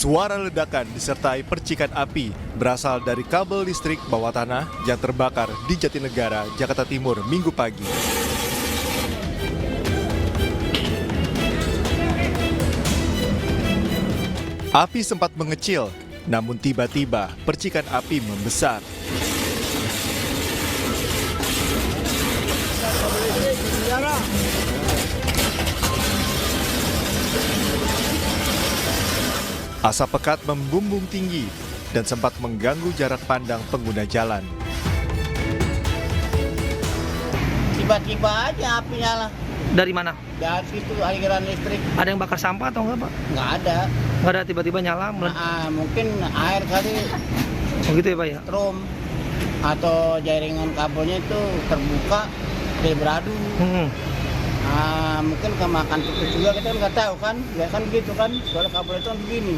Suara ledakan disertai percikan api berasal dari kabel listrik bawah tanah yang terbakar di Jatinegara, Jakarta Timur, Minggu pagi. Api sempat mengecil, namun tiba-tiba percikan api membesar. Asap pekat membumbung tinggi dan sempat mengganggu jarak pandang pengguna jalan. Tiba-tiba aja api nyala. Dari mana? Dari situ aliran listrik. Ada yang bakar sampah atau enggak, Pak? Nggak ada. Nggak ada, tiba-tiba nyala. Mungkin air kali, Oh gitu ya, Pak ya? strom atau jaringan kabelnya itu terbuka, dia beradu. Mungkin kemakan tikus juga, kita nggak tahu kan. Ya kan gitu kan, soalnya kabel itu kan begini.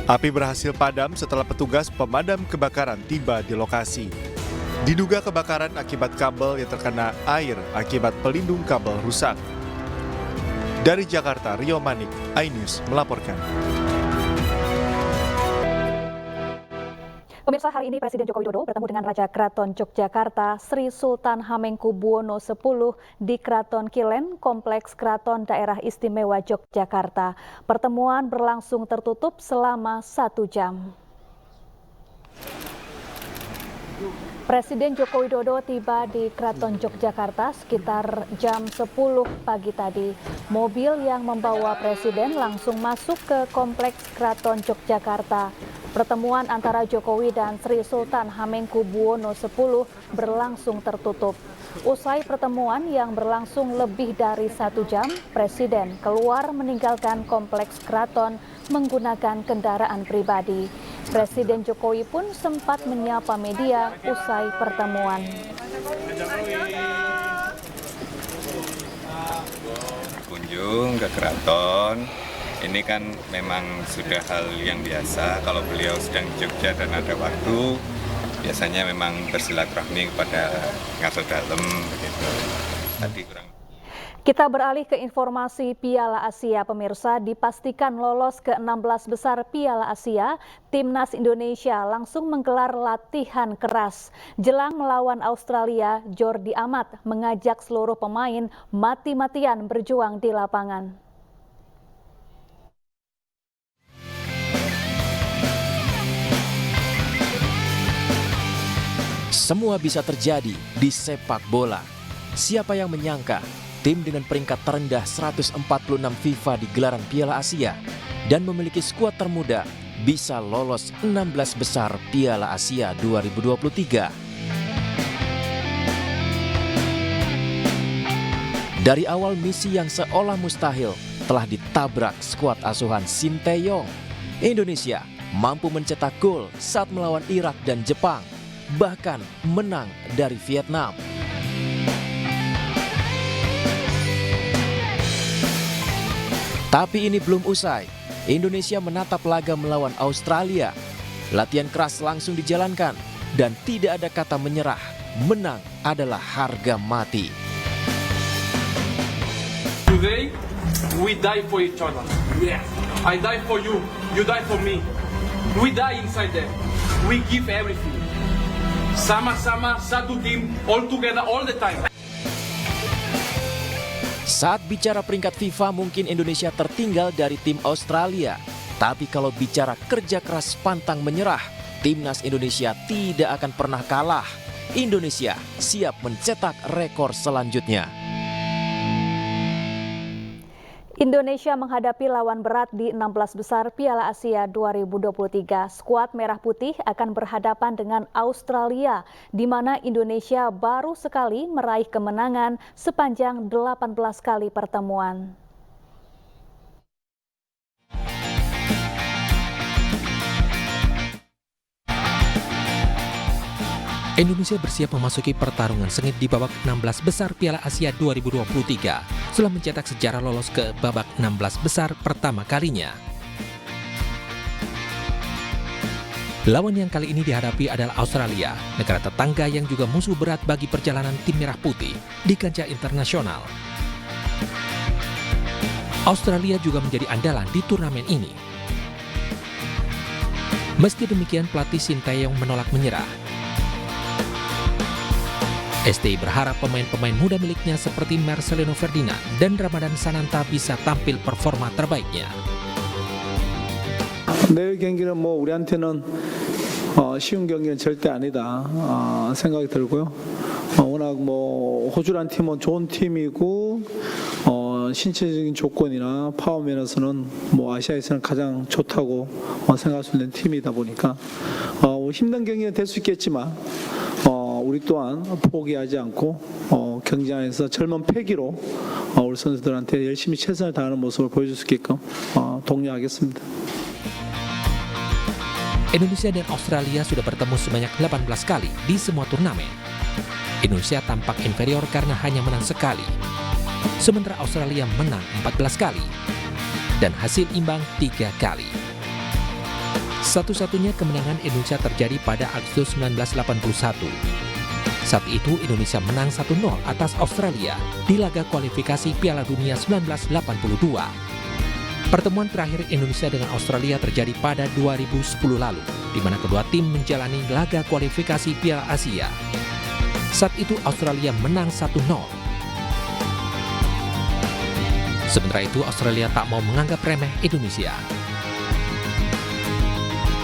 Api berhasil padam setelah petugas pemadam kebakaran tiba di lokasi. Diduga kebakaran akibat kabel yang terkena air akibat pelindung kabel rusak. Dari Jakarta, Rio Manik, iNews melaporkan. Pemirsa, hari ini Presiden Joko Widodo bertemu dengan Raja Keraton Yogyakarta Sri Sultan Hamengkubuwono X di Keraton Kilen, Kompleks Keraton Daerah Istimewa Yogyakarta. Pertemuan berlangsung tertutup selama 1 jam. Presiden Joko Widodo tiba di Keraton Yogyakarta sekitar jam 10 pagi tadi. Mobil yang membawa Presiden langsung masuk ke Kompleks Keraton Yogyakarta. Pertemuan antara Jokowi dan Sri Sultan Hamengkubuwono X berlangsung tertutup. Usai pertemuan yang berlangsung lebih dari 1 jam, Presiden keluar meninggalkan Kompleks Keraton menggunakan kendaraan pribadi. Presiden Jokowi pun sempat menyapa media usai pertemuan. Kunjung ke keraton, ini kan memang sudah hal yang biasa. Kalau beliau sedang di Jogja dan ada waktu, biasanya memang bersilaturahmi kepada ngaso dalem begitu. Tadi kurang. Kita beralih ke informasi Piala Asia. Pemirsa, dipastikan lolos ke 16 besar Piala Asia, Timnas Indonesia langsung menggelar latihan keras. Jelang melawan Australia, Jordi Amat mengajak seluruh pemain mati-matian berjuang di lapangan. Semua bisa terjadi di sepak bola. Siapa yang menyangka tim dengan peringkat terendah 146 FIFA di gelaran Piala Asia dan memiliki skuad termuda bisa lolos 16 besar Piala Asia 2023. Dari awal misi yang seolah mustahil telah ditabrak skuad asuhan Sinteyong. Indonesia mampu mencetak gol saat melawan Irak dan Jepang, bahkan menang dari Vietnam. Tapi ini belum usai. Indonesia menatap laga melawan Australia. Latihan keras langsung dijalankan dan tidak ada kata menyerah. Menang adalah harga mati. Today we die for each other. Yeah. I die for you. You die for me. We die inside there. We give everything. Sama-sama satu tim, all together all the time. Saat bicara peringkat FIFA mungkin Indonesia tertinggal dari tim Australia. Tapi kalau bicara kerja keras pantang menyerah, timnas Indonesia tidak akan pernah kalah. Indonesia siap mencetak rekor selanjutnya. Indonesia menghadapi lawan berat di 16 besar Piala Asia 2023. Skuad Merah Putih akan berhadapan dengan Australia, di mana Indonesia baru sekali meraih kemenangan sepanjang 18 kali pertemuan. Indonesia bersiap memasuki pertarungan sengit di babak 16 besar Piala Asia 2023 setelah mencetak sejarah lolos ke babak 16 besar pertama kalinya. Lawan yang kali ini dihadapi adalah Australia, negara tetangga yang juga musuh berat bagi perjalanan tim Merah Putih di kancah internasional. Australia juga menjadi andalan di turnamen ini. Meski demikian, pelatih Sinteyong menolak menyerah. STI berharap pemain-pemain muda miliknya seperti Marcelino Ferdinand dan Ramadan Sananta bisa tampil performa terbaiknya. 내일 경기는 우리한테는 쉬운 경기는 절대 아니다 생각이 들고요. 워낙 호주란 팀은 좋은 팀이고 신체적인 조건이나 파워 면에서는 아시아에서는 가장 좋다고 생각할 수 있는 팀이다 보니까 힘든 경기는 될 수 있겠지만 우리 또한 포기하지 않고 경기장에서 젊은 패기로 우리 선수들한테 열심히 최선을 다하는 모습을 보여줄 수 있게끔 독려하겠습니다. Indonesia dan Australia sudah bertemu sebanyak 18 kali di semua turnamen. Indonesia tampak inferior karena hanya menang sekali. Sementara Australia menang 14 kali dan hasil imbang 3 kali. Satu-satunya kemenangan Indonesia terjadi pada Agustus 1981. Saat itu Indonesia menang 1-0 atas Australia di laga kualifikasi Piala Dunia 1982. Pertemuan terakhir Indonesia dengan Australia terjadi pada 2010 lalu, di mana kedua tim menjalani laga kualifikasi Piala Asia. Saat itu Australia menang 1-0. Sementara itu Australia tak mau menganggap remeh Indonesia.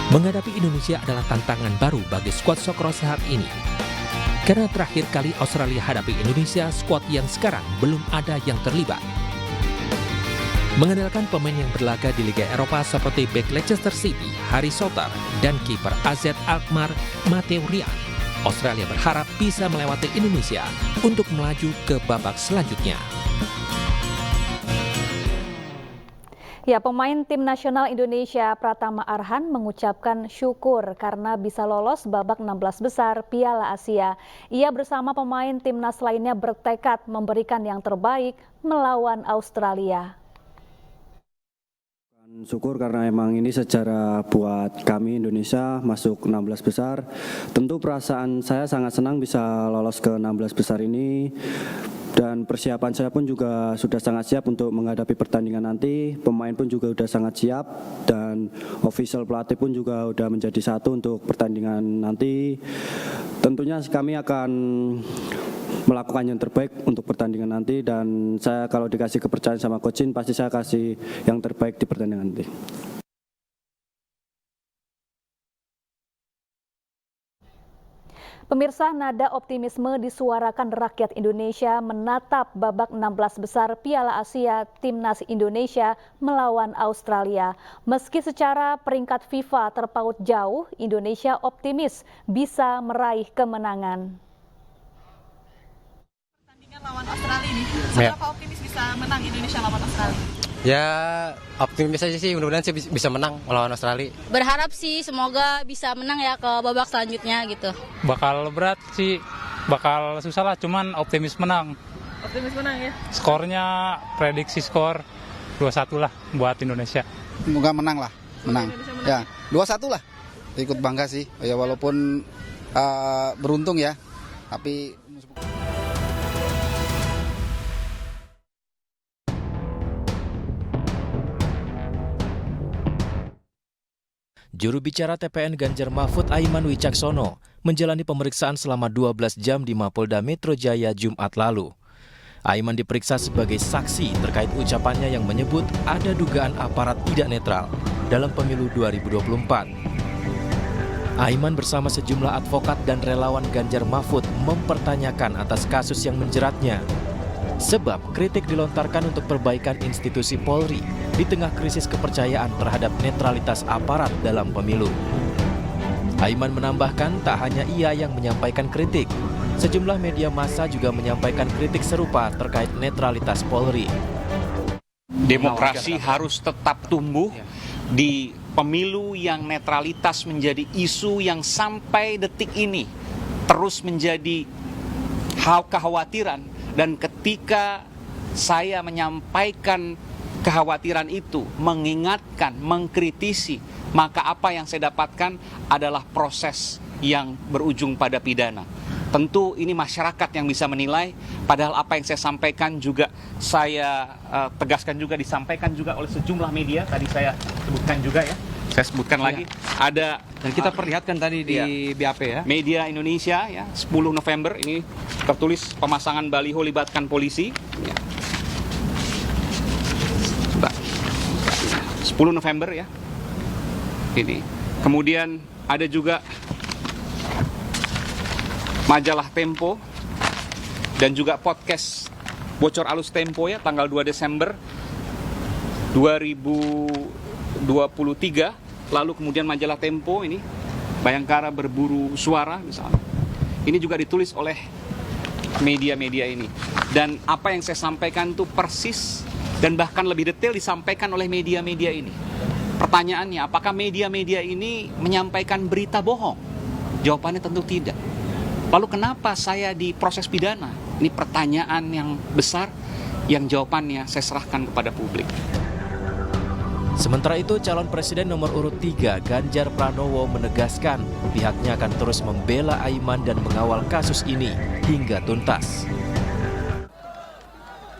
Menghadapi Indonesia adalah tantangan baru bagi skuad Sokro saat ini. Karena terakhir kali Australia hadapi Indonesia, skuad yang sekarang belum ada yang terlibat. Mengandalkan pemain yang berlaga di Liga Eropa seperti bek Leicester City, Harry Souttar, dan kiper AZ Alkmaar, Matteo Ryan, Australia berharap bisa melewati Indonesia untuk melaju ke babak selanjutnya. Ya, pemain tim nasional Indonesia Pratama Arhan mengucapkan syukur karena bisa lolos babak 16 besar Piala Asia. Ia bersama pemain timnas lainnya bertekad memberikan yang terbaik melawan Australia. Syukur karena emang ini sejarah buat kami Indonesia masuk 16 besar. Tentu perasaan saya sangat senang bisa lolos ke 16 besar ini. Dan persiapan saya pun juga sudah sangat siap untuk menghadapi pertandingan nanti. Pemain pun juga sudah sangat siap dan official pelatih pun juga sudah menjadi satu untuk pertandingan nanti. Tentunya kami akan melakukan yang terbaik untuk pertandingan nanti dan saya kalau dikasih kepercayaan sama Coach Shin pasti saya kasih yang terbaik di pertandingan nanti. Pemirsa, nada optimisme disuarakan rakyat Indonesia menatap babak 16 besar Piala Asia Timnas Indonesia melawan Australia. Meski secara peringkat FIFA terpaut jauh, Indonesia optimis bisa meraih kemenangan. Pertandingan lawan Australia ini, seberapa optimis bisa menang Indonesia lawan Australia? Ya optimis aja sih, mudah-mudahan sih bisa menang melawan Australia. Berharap sih semoga bisa menang ya ke babak selanjutnya gitu. Bakal berat sih, bakal susah lah, cuman optimis menang. Optimis menang ya? Skornya prediksi skor 2-1 lah buat Indonesia. Semoga menang lah, menang. Ya 2-1 lah, ikut bangga sih. Ya walaupun beruntung ya, tapi Juru bicara TPN Ganjar Mahfud Aiman Wicaksono menjalani pemeriksaan selama 12 jam di Mapolda Metro Jaya Jumat lalu. Aiman diperiksa sebagai saksi terkait ucapannya yang menyebut ada dugaan aparat tidak netral dalam pemilu 2024. Aiman bersama sejumlah advokat dan relawan Ganjar Mahfud mempertanyakan atas kasus yang menjeratnya. Sebab kritik dilontarkan untuk perbaikan institusi Polri di tengah krisis kepercayaan terhadap netralitas aparat dalam pemilu. Aiman menambahkan tak hanya ia yang menyampaikan kritik, sejumlah media massa juga menyampaikan kritik serupa terkait netralitas Polri. Demokrasi harus tetap tumbuh di pemilu yang netralitas menjadi isu yang sampai detik ini terus menjadi hal kekhawatiran. Dan ketika saya menyampaikan kekhawatiran itu, mengingatkan, mengkritisi, maka apa yang saya dapatkan adalah proses yang berujung pada pidana. Tentu ini masyarakat yang bisa menilai, padahal apa yang saya sampaikan juga saya tegaskan juga, disampaikan juga oleh sejumlah media, tadi saya sebutkan juga ya, saya sebutkan lagi, ada dan kita perlihatkan tadi di BAP ya. Media Indonesia ya, 10 November ini tertulis pemasangan baliho libatkan polisi. Ya. 10 November ya. Ini. Kemudian ada juga majalah Tempo dan juga podcast Bocor Alus Tempo ya, tanggal 2 Desember 2023. Lalu kemudian majalah Tempo ini, Bayangkara Berburu Suara misalnya. Ini juga ditulis oleh media-media ini. Dan apa yang saya sampaikan itu persis dan bahkan lebih detail disampaikan oleh media-media ini. Pertanyaannya, apakah media-media ini menyampaikan berita bohong? Jawabannya tentu tidak. Lalu kenapa saya diproses pidana? Ini pertanyaan yang besar yang jawabannya saya serahkan kepada publik. Sementara itu, calon presiden nomor urut 3 Ganjar Pranowo menegaskan pihaknya akan terus membela Aiman dan mengawal kasus ini hingga tuntas.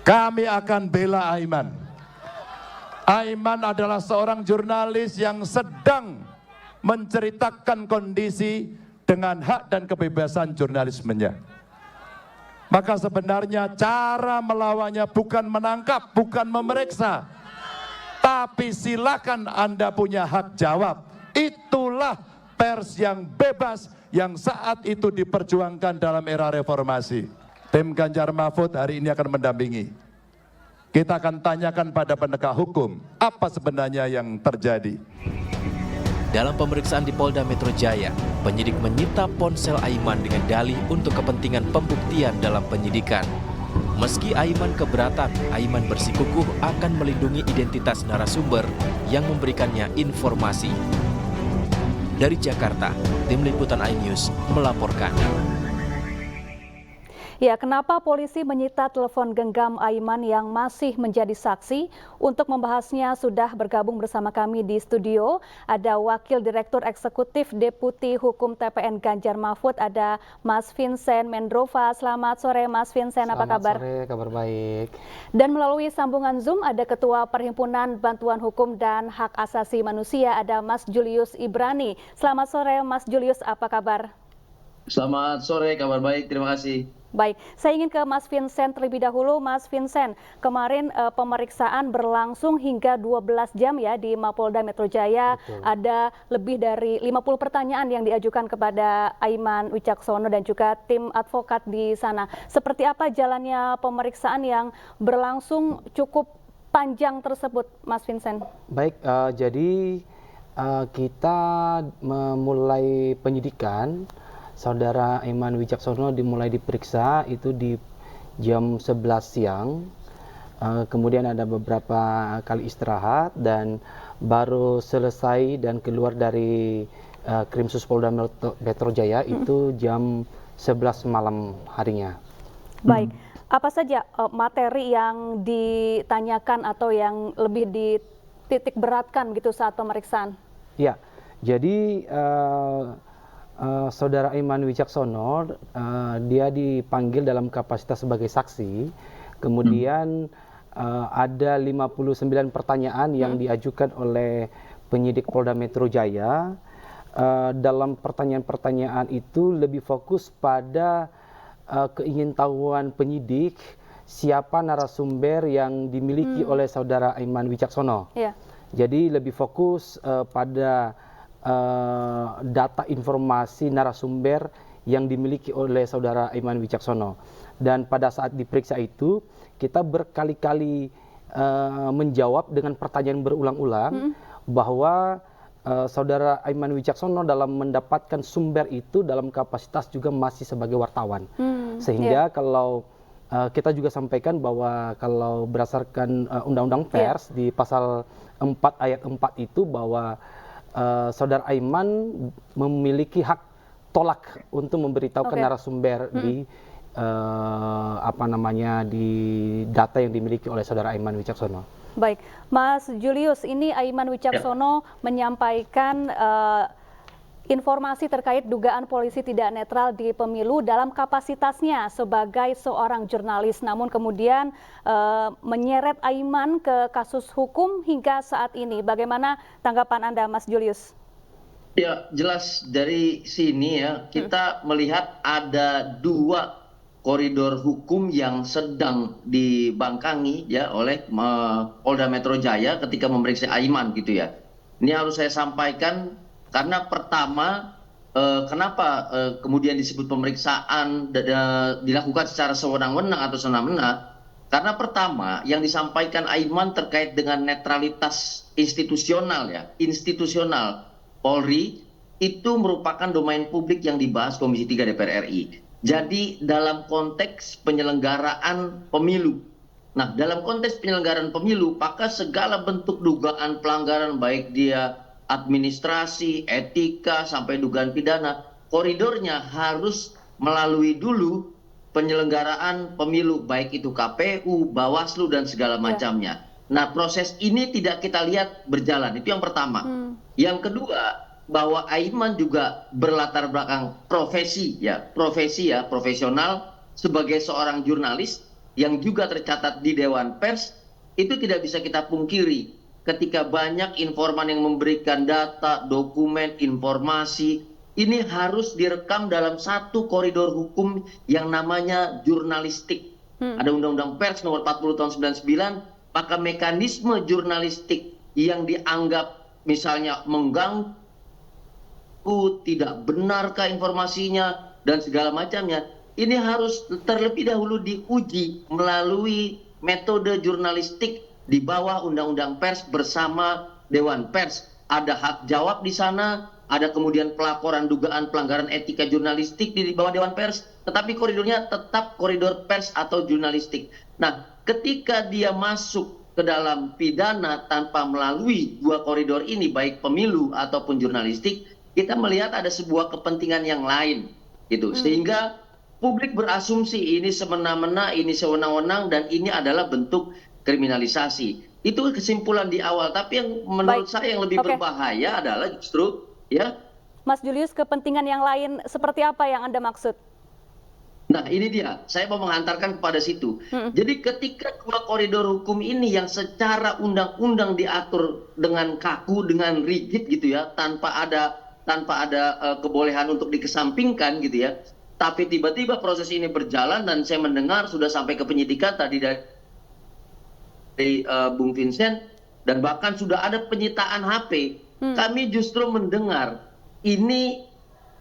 Kami akan bela Aiman. Aiman adalah seorang jurnalis yang sedang menceritakan kondisi dengan hak dan kebebasan jurnalismenya. Maka sebenarnya cara melawannya bukan menangkap, bukan memeriksa, tapi silakan Anda punya hak jawab. Itulah pers yang bebas yang saat itu diperjuangkan dalam era reformasi. Tim Ganjar Mahfud hari ini akan mendampingi. Kita akan tanyakan pada penegak hukum apa sebenarnya yang terjadi. Dalam pemeriksaan di Polda Metro Jaya, penyidik menyita ponsel Aiman dengan dalih untuk kepentingan pembuktian dalam penyidikan. Meski Aiman keberatan, Aiman bersikukuh akan melindungi identitas narasumber yang memberikannya informasi. Dari Jakarta, Tim Liputan iNews melaporkan. Ya, kenapa polisi menyita telepon genggam Aiman yang masih menjadi saksi? Untuk membahasnya sudah bergabung bersama kami di studio. Ada Wakil Direktur Eksekutif Deputi Hukum TPN Ganjar Mahfud, ada Mas Vincent Mendrova. Selamat sore Mas Vincent, apa kabar? Selamat sore, kabar baik. Dan melalui sambungan Zoom ada Ketua Perhimpunan Bantuan Hukum dan Hak Asasi Manusia, ada Mas Julius Ibrani. Selamat sore Mas Julius, apa kabar? Selamat sore, kabar baik, terima kasih. Baik, saya ingin ke Mas Vincent terlebih dahulu. Mas Vincent, kemarin pemeriksaan berlangsung hingga 12 jam ya di Mapolda Metro Jaya. Betul. Ada lebih dari 50 pertanyaan yang diajukan kepada Aiman Wicaksono dan juga tim advokat di sana. Seperti apa jalannya pemeriksaan yang berlangsung cukup panjang tersebut, Mas Vincent? Baik, jadi kita memulai penyidikan. Saudara Aiman Wicaksono dimulai diperiksa itu di jam 11 siang, kemudian ada beberapa kali istirahat dan baru selesai dan keluar dari Krimsus Polda Metro Jaya itu jam 11 malam harinya. Baik, apa saja materi yang ditanyakan atau yang lebih dititik beratkan gitu saat pemeriksaan? Ya, jadi Saudara Aiman Wicaksono, dia dipanggil dalam kapasitas sebagai saksi, kemudian ada 59 pertanyaan yang diajukan oleh penyidik Polda Metro Jaya. Dalam pertanyaan-pertanyaan itu lebih fokus pada keingintahuan penyidik siapa narasumber yang dimiliki oleh Saudara Aiman Wicaksono. Yeah. Jadi lebih fokus pada data informasi narasumber yang dimiliki oleh Saudara Aiman Wicaksono. Dan pada saat diperiksa itu kita berkali-kali menjawab dengan pertanyaan berulang-ulang bahwa Saudara Aiman Wicaksono dalam mendapatkan sumber itu dalam kapasitas juga masih sebagai wartawan. Sehingga kalau kita juga sampaikan bahwa kalau berdasarkan Undang-Undang Pers di pasal 4 ayat 4 itu bahwa Saudara Aiman memiliki hak tolak untuk memberitahukan narasumber di di data yang dimiliki oleh Saudara Aiman Wicaksono. Baik, Mas Julius, ini Aiman Wicaksono menyampaikan informasi terkait dugaan polisi tidak netral di pemilu dalam kapasitasnya sebagai seorang jurnalis, namun kemudian menyeret Aiman ke kasus hukum hingga saat ini. Bagaimana tanggapan Anda, Mas Julius? Ya, jelas dari sini ya, kita melihat ada dua koridor hukum yang sedang dibangkangi ya oleh Polda Metro Jaya ketika memeriksa Aiman gitu ya. Ini harus saya sampaikan. Karena pertama, kenapa kemudian disebut pemeriksaan dilakukan secara sewenang-wenang atau semena-mena? Karena pertama, yang disampaikan Aiman terkait dengan netralitas institusional ya, institusional Polri itu merupakan domain publik yang dibahas Komisi 3 DPR RI. Jadi dalam konteks penyelenggaraan pemilu. Nah, dalam konteks penyelenggaraan pemilu, maka segala bentuk dugaan pelanggaran baik dia administrasi, etika, sampai dugaan pidana, koridornya harus melalui dulu penyelenggaraan pemilu, baik itu KPU, Bawaslu, dan segala macamnya. Nah, proses ini tidak kita lihat berjalan, itu yang pertama. Yang kedua, bahwa Aiman juga berlatar belakang profesional sebagai seorang jurnalis yang juga tercatat di Dewan Pers, itu tidak bisa kita pungkiri. Ketika banyak informan yang memberikan data, dokumen, informasi, ini harus direkam dalam satu koridor hukum yang namanya jurnalistik. Ada Undang-Undang Pers nomor 40 tahun 99, maka mekanisme jurnalistik yang dianggap misalnya mengganggu, tidak benarkah informasinya, dan segala macamnya, ini harus terlebih dahulu diuji melalui metode jurnalistik di bawah Undang-Undang Pers bersama Dewan Pers. Ada hak jawab di sana, ada kemudian pelaporan dugaan pelanggaran etika jurnalistik di bawah Dewan Pers, tetapi koridornya tetap koridor pers atau jurnalistik. Nah, ketika dia masuk ke dalam pidana tanpa melalui dua koridor ini, baik pemilu ataupun jurnalistik, kita melihat ada sebuah kepentingan yang lain, gitu. Sehingga publik berasumsi ini semena-mena, ini sewenang-wenang, dan ini adalah bentuk kriminalisasi. Itu kesimpulan di awal, tapi yang menurut saya yang lebih berbahaya adalah justru ya. Mas Julius, kepentingan yang lain seperti apa yang Anda maksud? Nah, ini dia, saya mau mengantarkan kepada situ. Jadi ketika dua koridor hukum ini yang secara undang-undang diatur dengan kaku, dengan rigid gitu ya, tanpa ada kebolehan untuk dikesampingkan gitu ya. Tapi tiba-tiba proses ini berjalan dan saya mendengar sudah sampai ke penyidikan tadi dari Bung Vincent, dan bahkan sudah ada penyitaan HP. Kami justru mendengar ini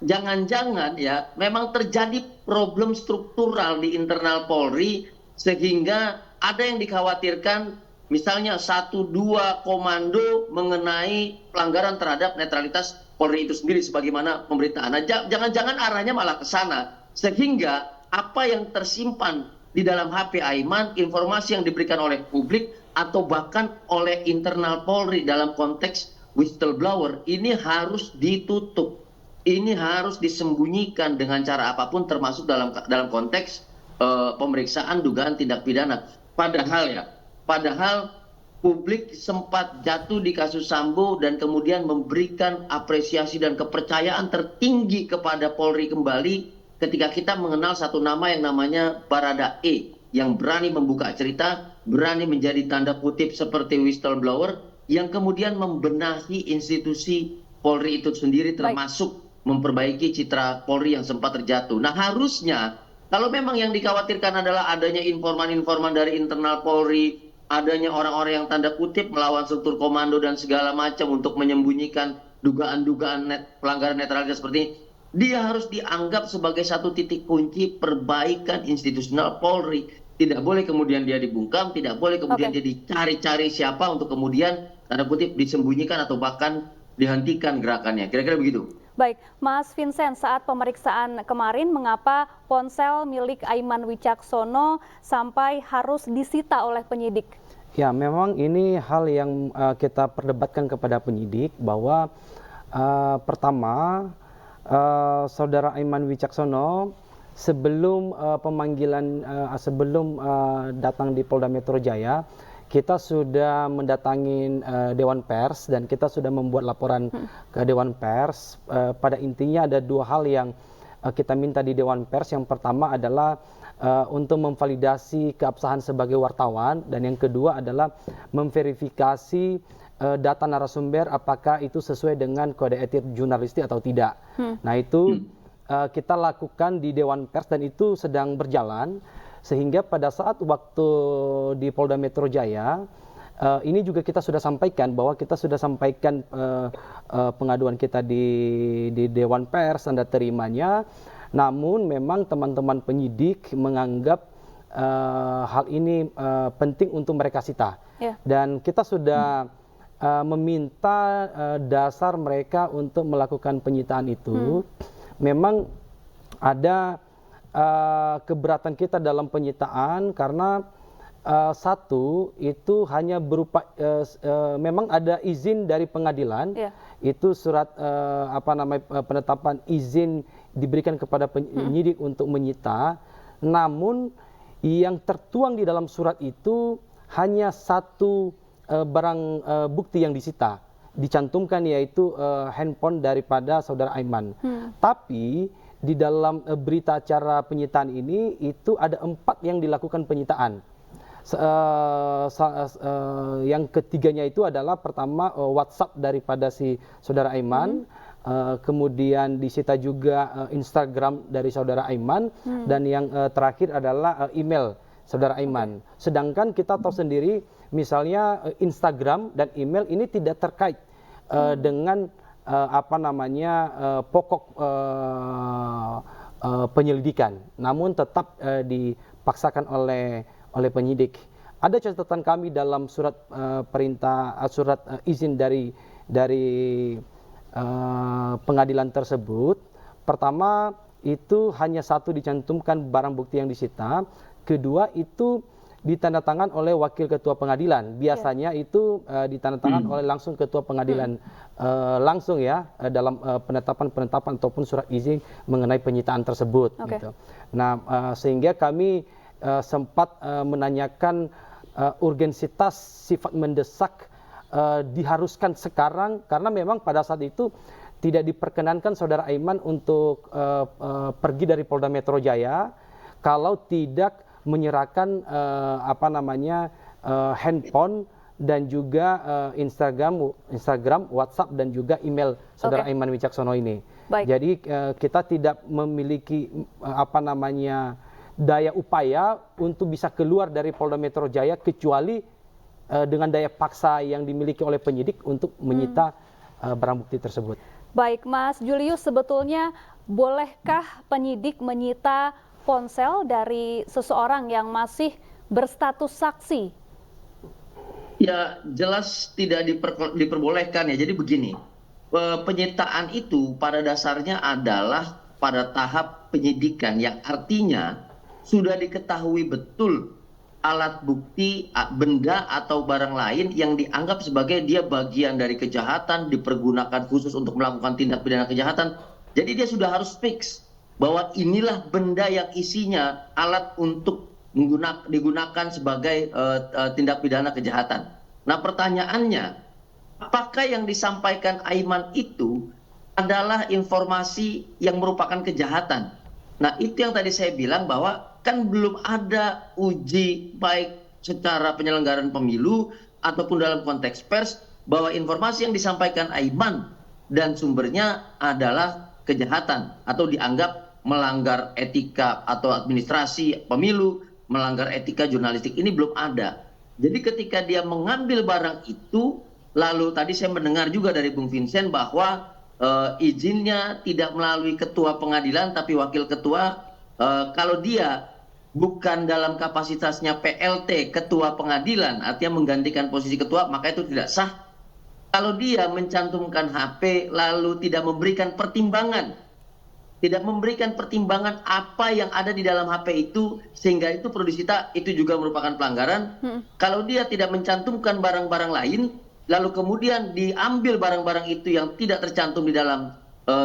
jangan-jangan ya memang terjadi problem struktural di internal Polri, sehingga ada yang dikhawatirkan misalnya 1-2 komando mengenai pelanggaran terhadap netralitas Polri itu sendiri sebagaimana pemberitaan. Nah, jangan-jangan arahnya malah ke sana, sehingga apa yang tersimpan di dalam HP Aiman, informasi yang diberikan oleh publik atau bahkan oleh internal Polri dalam konteks whistleblower, ini harus ditutup. Ini harus disembunyikan dengan cara apapun, termasuk dalam konteks pemeriksaan dugaan tindak pidana. Padahal publik sempat jatuh di kasus Sambo dan kemudian memberikan apresiasi dan kepercayaan tertinggi kepada Polri kembali ketika kita mengenal satu nama yang namanya Baradae, yang berani membuka cerita, berani menjadi tanda kutip seperti whistleblower, yang kemudian membenahi institusi Polri itu sendiri, termasuk memperbaiki citra Polri yang sempat terjatuh. Nah, harusnya kalau memang yang dikhawatirkan adalah adanya informan-informan dari internal Polri, adanya orang-orang yang tanda kutip melawan struktur komando dan segala macam untuk menyembunyikan dugaan-dugaan pelanggaran netralitas seperti ini, dia harus dianggap sebagai satu titik kunci perbaikan institusional Polri. Tidak boleh kemudian dia dibungkam, tidak boleh kemudian dia dicari-cari siapa untuk kemudian tanda kutip disembunyikan atau bahkan dihentikan gerakannya. Kira-kira begitu. Baik, Mas Vincent, saat pemeriksaan kemarin mengapa ponsel milik Aiman Wicaksono sampai harus disita oleh penyidik? Ya, memang ini hal yang kita perdebatkan kepada penyidik, bahwa pertama Saudara Aiman Wicaksono sebelum pemanggilan, sebelum datang di Polda Metro Jaya, kita sudah mendatangi Dewan Pers dan kita sudah membuat laporan ke Dewan Pers. Pada intinya ada dua hal yang kita minta di Dewan Pers. Yang pertama adalah untuk memvalidasi keabsahan sebagai wartawan, dan yang kedua adalah memverifikasi data narasumber apakah itu sesuai dengan kode etik jurnalistik atau tidak. Nah itu kita lakukan di Dewan Pers dan itu sedang berjalan. Sehingga pada saat waktu di Polda Metro Jaya, ini juga kita sudah sampaikan bahwa kita sudah sampaikan pengaduan kita di Dewan Pers, Anda terimanya. Namun memang teman-teman penyidik menganggap hal ini penting untuk mereka sita. Dan kita sudah meminta dasar mereka untuk melakukan penyitaan itu. Memang ada keberatan kita dalam penyitaan karena satu itu hanya berupa memang ada izin dari pengadilan, itu surat penetapan izin diberikan kepada penyidik untuk menyita. Namun yang tertuang di dalam surat itu hanya satu barang bukti yang disita, dicantumkan yaitu handphone daripada saudara Aiman. Tapi di dalam berita acara penyitaan ini itu ada 4 yang dilakukan penyitaan. Yang ketiganya itu adalah pertama WhatsApp daripada si saudara Aiman, kemudian disita juga Instagram dari saudara Aiman, dan yang terakhir adalah email saudara Aiman. Sedangkan kita tahu sendiri misalnya Instagram dan email ini tidak terkait dengan pokok penyelidikan, namun tetap dipaksakan oleh penyidik. Ada catatan kami dalam surat surat izin dari pengadilan tersebut. Pertama itu hanya satu dicantumkan barang bukti yang disita, kedua itu ditandatangan oleh wakil ketua pengadilan. Biasanya itu ditandatangan oleh langsung ketua pengadilan langsung dalam penetapan ataupun surat izin mengenai penyitaan tersebut. Gitu. Nah, sehingga kami sempat menanyakan urgensitas sifat mendesak diharuskan sekarang, karena memang pada saat itu tidak diperkenankan saudara Aiman untuk pergi dari Polda Metro Jaya kalau tidak menyerahkan handphone dan juga Instagram, WhatsApp dan juga email saudara Aiman Wicaksono ini. Jadi kita tidak memiliki daya upaya untuk bisa keluar dari Polda Metro Jaya kecuali dengan daya paksa yang dimiliki oleh penyidik untuk menyita barang bukti tersebut. Baik, Mas Julius, sebetulnya bolehkah penyidik menyita ponsel dari seseorang yang masih berstatus saksi? Ya, jelas tidak diperbolehkan ya. Jadi begini, penyitaan itu pada dasarnya adalah pada tahap penyidikan, yang artinya sudah diketahui betul alat bukti, benda atau barang lain yang dianggap sebagai dia bagian dari kejahatan, dipergunakan khusus untuk melakukan tindak pidana kejahatan. Jadi dia sudah harus fix bahwa inilah benda yang isinya alat untuk digunakan sebagai tindak pidana kejahatan. Nah, pertanyaannya, apakah yang disampaikan Aiman itu adalah informasi yang merupakan kejahatan? Nah, itu yang tadi saya bilang bahwa kan belum ada uji baik secara penyelenggaraan pemilu ataupun dalam konteks pers bahwa informasi yang disampaikan Aiman dan sumbernya adalah kejahatan atau dianggap melanggar etika atau administrasi pemilu, melanggar etika jurnalistik. Ini belum ada. Jadi ketika dia mengambil barang itu, lalu tadi saya mendengar juga dari Bung Vincent bahwa izinnya tidak melalui ketua pengadilan tapi wakil ketua, kalau dia bukan dalam kapasitasnya PLT ketua pengadilan, artinya menggantikan posisi ketua, maka itu tidak sah. Kalau dia mencantumkan HP lalu tidak memberikan pertimbangan apa yang ada di dalam HP itu sehingga itu perlu disita, itu juga merupakan pelanggaran. Kalau dia tidak mencantumkan barang-barang lain lalu kemudian diambil barang-barang itu yang tidak tercantum di dalam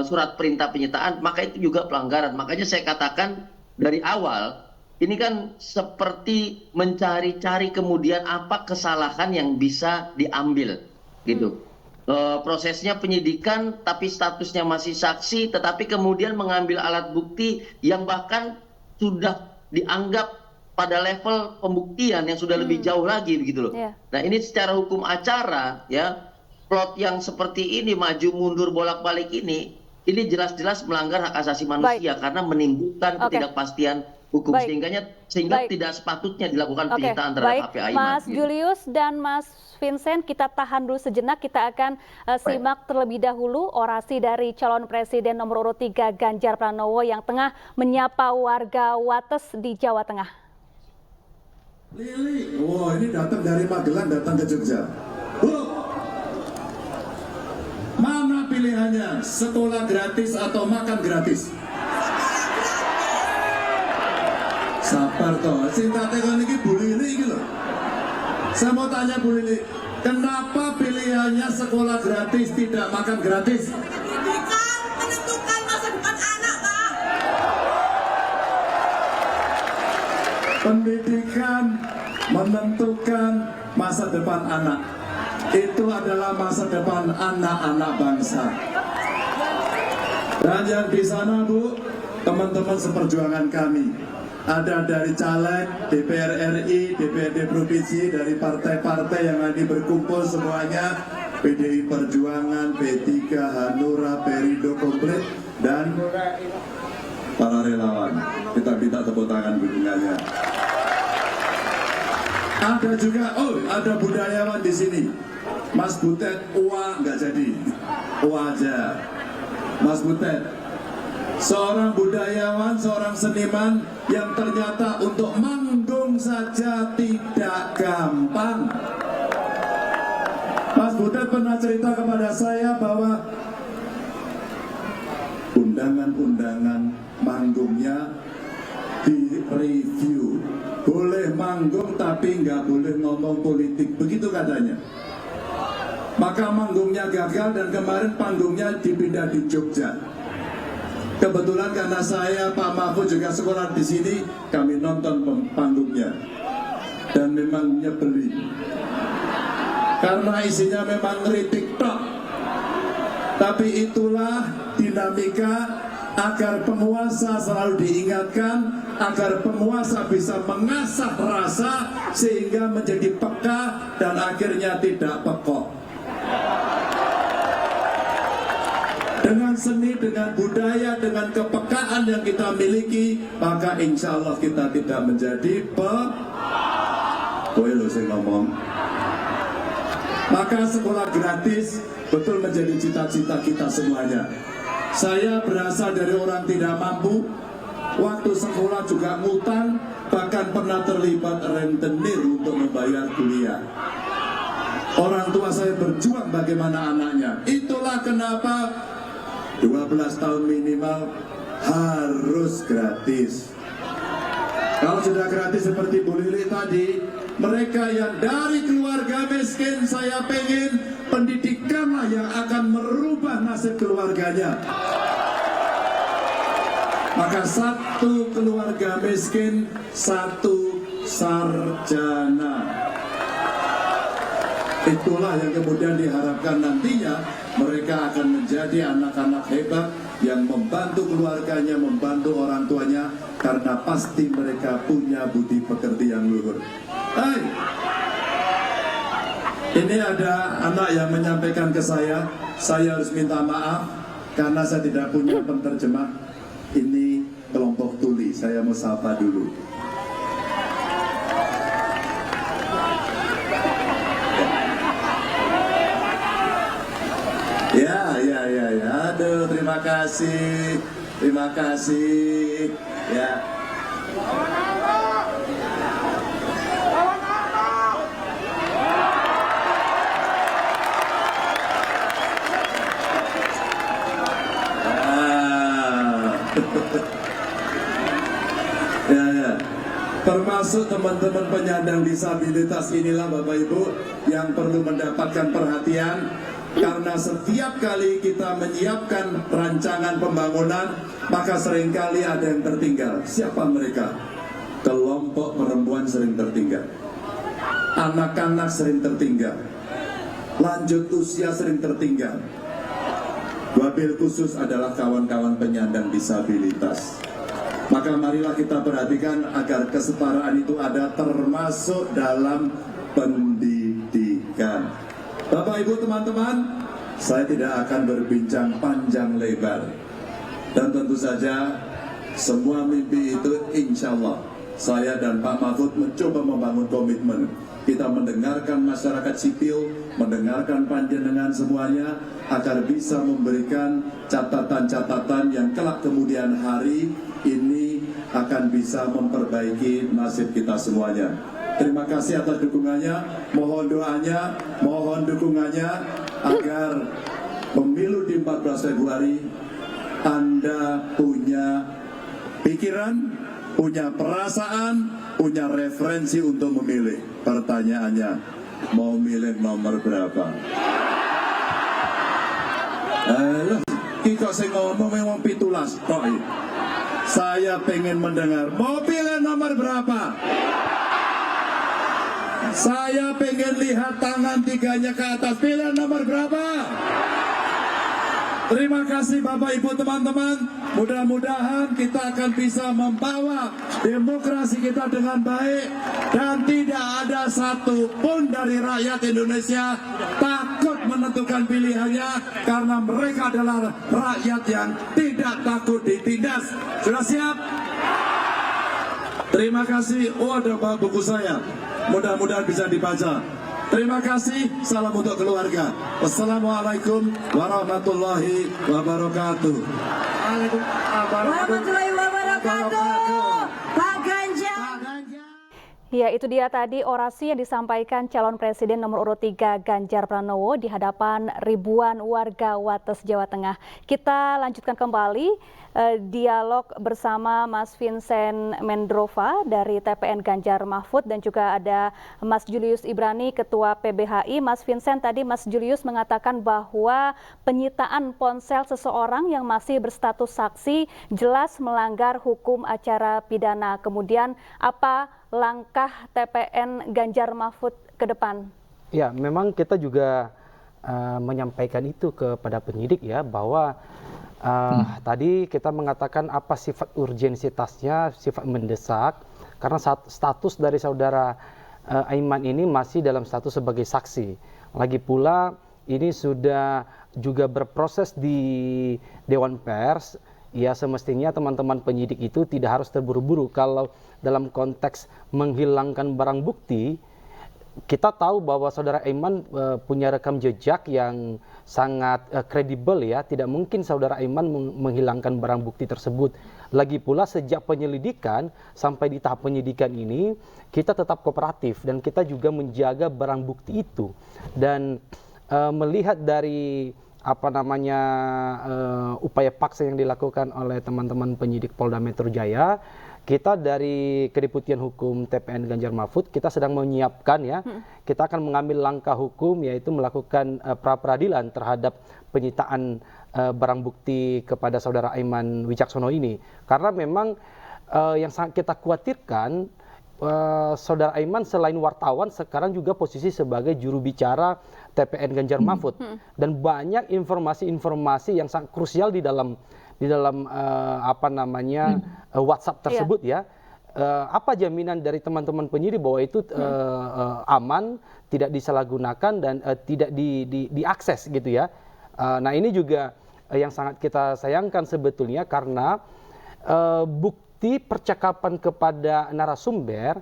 surat perintah penyitaan, maka itu juga pelanggaran. Makanya saya katakan dari awal ini kan seperti mencari-cari kemudian apa kesalahan yang bisa diambil, gitu. Prosesnya penyidikan tapi statusnya masih saksi, tetapi kemudian mengambil alat bukti yang bahkan sudah dianggap pada level pembuktian yang sudah lebih jauh lagi, begitu loh. Nah, ini secara hukum acara, ya, plot yang seperti ini, maju mundur bolak-balik ini jelas-jelas melanggar hak asasi manusia karena menimbulkan ketidakpastian hukum, sehingga tidak sepatutnya dilakukan penyitaan terhadap HP Aiman. Mas Julius dan Mas Vincent, kita tahan dulu sejenak, kita akan simak terlebih dahulu orasi dari calon presiden nomor urut 3 Ganjar Pranowo yang tengah menyapa warga Wates di Jawa Tengah. Lili, wah ini datang dari Magelang, datang ke Jogja. Bu, mana pilihannya, sekolah gratis atau makan gratis? Sabar toh, cinta tekan ini Bu Lili gitu loh. Saya mau tanya Bu Lili, kenapa pilihannya sekolah gratis tidak makan gratis? Pendidikan menentukan masa depan anak, Pak. Pendidikan menentukan masa depan anak. Itu adalah masa depan anak-anak bangsa. Dan yang di sana, Bu, teman-teman seperjuangan kami. Ada dari caleg, DPR RI, DPRD Provinsi, dari partai-partai yang nanti berkumpul semuanya, PDI Perjuangan, P3, Hanura, Perindo komplit, dan para relawan. Kita minta tepuk tangan dukungannya. Ada juga, ada budayawan di sini. Mas Butet, nggak jadi. Aja. Mas Butet, seorang budayawan, seorang seniman yang ternyata untuk manggung saja tidak gampang. Mas Butet pernah cerita kepada saya bahwa undangan-undangan manggungnya di-review. Boleh manggung tapi nggak boleh ngomong politik, begitu katanya. Maka manggungnya gagal dan kemarin panggungnya dipindah di Jogja. Kebetulan karena saya, Pak Mahfud juga sekolah di sini, kami nonton panggungnya. Dan memang nyebelin. Karena isinya memang ngeritik tok. Tapi itulah dinamika agar penguasa selalu diingatkan, agar penguasa bisa mengasah rasa sehingga menjadi peka dan akhirnya tidak pekok. Dengan seni, dengan budaya, dengan kepekaan yang kita miliki, maka insya Allah kita tidak menjadi Maka sekolah gratis betul menjadi cita-cita kita semuanya. Saya berasal dari orang tidak mampu, waktu sekolah juga ngutang, bahkan pernah terlibat rentenir untuk membayar kuliah. Orang tua saya berjuang bagaimana anaknya. Itulah kenapa 12 tahun minimal harus gratis. Kalau sudah gratis seperti Bu Lili tadi, mereka yang dari keluarga miskin, saya pengen pendidikanlah yang akan merubah nasib keluarganya. Maka satu keluarga miskin, satu sarjana. Itulah yang kemudian diharapkan nantinya mereka akan menjadi anak-anak hebat yang membantu keluarganya, membantu orang tuanya, karena pasti mereka punya budi pekerti yang luhur. Hai, ini ada anak yang menyampaikan ke saya harus minta maaf karena saya tidak punya penterjemah. Ini kelompok tuli, saya mau sapa dulu. Ya. Aduh, terima kasih. Ya. Ya. Termasuk teman-teman penyandang disabilitas inilah Bapak Ibu yang perlu mendapatkan perhatian. Karena setiap kali kita menyiapkan rancangan pembangunan, maka seringkali ada yang tertinggal. Siapa mereka? kelompok perempuan sering tertinggal, anak-anak sering tertinggal, lanjut usia sering tertinggal. Wabil khusus adalah kawan-kawan penyandang disabilitas. Maka marilah kita perhatikan agar kesetaraan itu ada termasuk dalam pendidikan. Bapak Ibu teman-teman, saya tidak akan berbincang panjang lebar. Dan tentu saja semua mimpi itu insya Allah saya dan Pak Mahfud mencoba membangun komitmen. Kita mendengarkan masyarakat sipil, mendengarkan panjenengan semuanya, agar bisa memberikan catatan-catatan yang kelak kemudian hari ini akan bisa memperbaiki nasib kita semuanya. Terima kasih atas dukungannya, mohon doanya, mohon dukungannya, agar pemilu di 14 Februari Anda punya pikiran, punya perasaan, punya referensi untuk memilih. Pertanyaannya, mau milih nomor berapa? Kita sing ngomong memang 17 kok. Saya pengen mendengar, mau pilih nomor berapa? Saya pengen lihat tangan tiganya ke atas, pilih nomor berapa? Terima kasih Bapak Ibu teman-teman. Mudah-mudahan kita akan bisa membawa demokrasi kita dengan baik, dan tidak ada satupun dari rakyat Indonesia takut menentukan pilihannya, karena mereka adalah rakyat yang tidak takut ditindas. Sudah siap? Terima kasih. Oh, ada buku saya. Mudah-mudahan bisa dibaca. Terima kasih, salam untuk keluarga. Wassalamualaikum warahmatullahi wabarakatuh. Warahmatullahi wabarakatuh. Pak Ganjar. Ya, itu dia tadi orasi yang disampaikan calon presiden nomor urut 3 Ganjar Pranowo di hadapan ribuan warga Wates, Jawa Tengah. Kita lanjutkan kembali dialog bersama Mas Vincent Mendrova dari TPN Ganjar Mahfud, dan juga ada Mas Julius Ibrani, Ketua PBHI. Mas Vincent, tadi Mas Julius mengatakan bahwa penyitaan ponsel seseorang yang masih berstatus saksi jelas melanggar hukum acara pidana. Kemudian apa langkah TPN Ganjar Mahfud ke depan? Ya, memang kita juga menyampaikan itu kepada penyidik ya, bahwa tadi kita mengatakan apa sifat urgensitasnya, sifat mendesak, karena status dari saudara Aiman ini masih dalam status sebagai saksi. Lagi pula ini sudah juga berproses di Dewan Pers. Ya, semestinya teman-teman penyidik itu tidak harus terburu-buru. Kalau dalam konteks menghilangkan barang bukti, kita tahu bahwa saudara Aiman punya rekam jejak yang sangat kredibel ya. Tidak mungkin saudara Aiman menghilangkan barang bukti tersebut. Lagi pula sejak penyelidikan sampai di tahap penyidikan ini, kita tetap kooperatif dan kita juga menjaga barang bukti itu. Dan melihat dari upaya paksa yang dilakukan oleh teman-teman penyidik Polda Metro Jaya, kita dari Kedeputian Hukum TPN Ganjar Mahfud, kita sedang menyiapkan ya, kita akan mengambil langkah hukum, yaitu melakukan pra-peradilan terhadap penyitaan barang bukti kepada saudara Aiman Wicaksono ini. Karena memang yang sangat kita khawatirkan, saudara Aiman selain wartawan sekarang juga posisi sebagai juru bicara TPN Ganjar Mahfud, dan banyak informasi-informasi yang sangat krusial di dalam WhatsApp tersebut ya. Apa jaminan dari teman-teman penyidik bahwa itu aman, tidak disalahgunakan dan tidak diakses gitu ya. Nah, ini juga yang sangat kita sayangkan sebetulnya, karena bukti percakapan kepada narasumber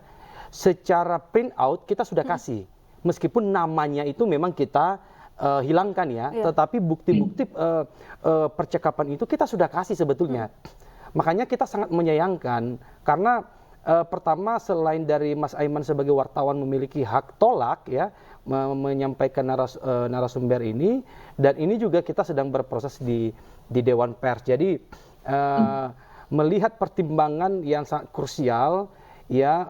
secara print out kita sudah kasih. Meskipun namanya itu memang kita hilangkan ya, tetapi bukti-bukti percakapan itu kita sudah kasih sebetulnya. Makanya kita sangat menyayangkan, karena pertama selain dari Mas Aiman sebagai wartawan memiliki hak tolak ya, menyampaikan narasumber ini, dan ini juga kita sedang berproses di Dewan Pers. Jadi melihat pertimbangan yang sangat krusial, ya,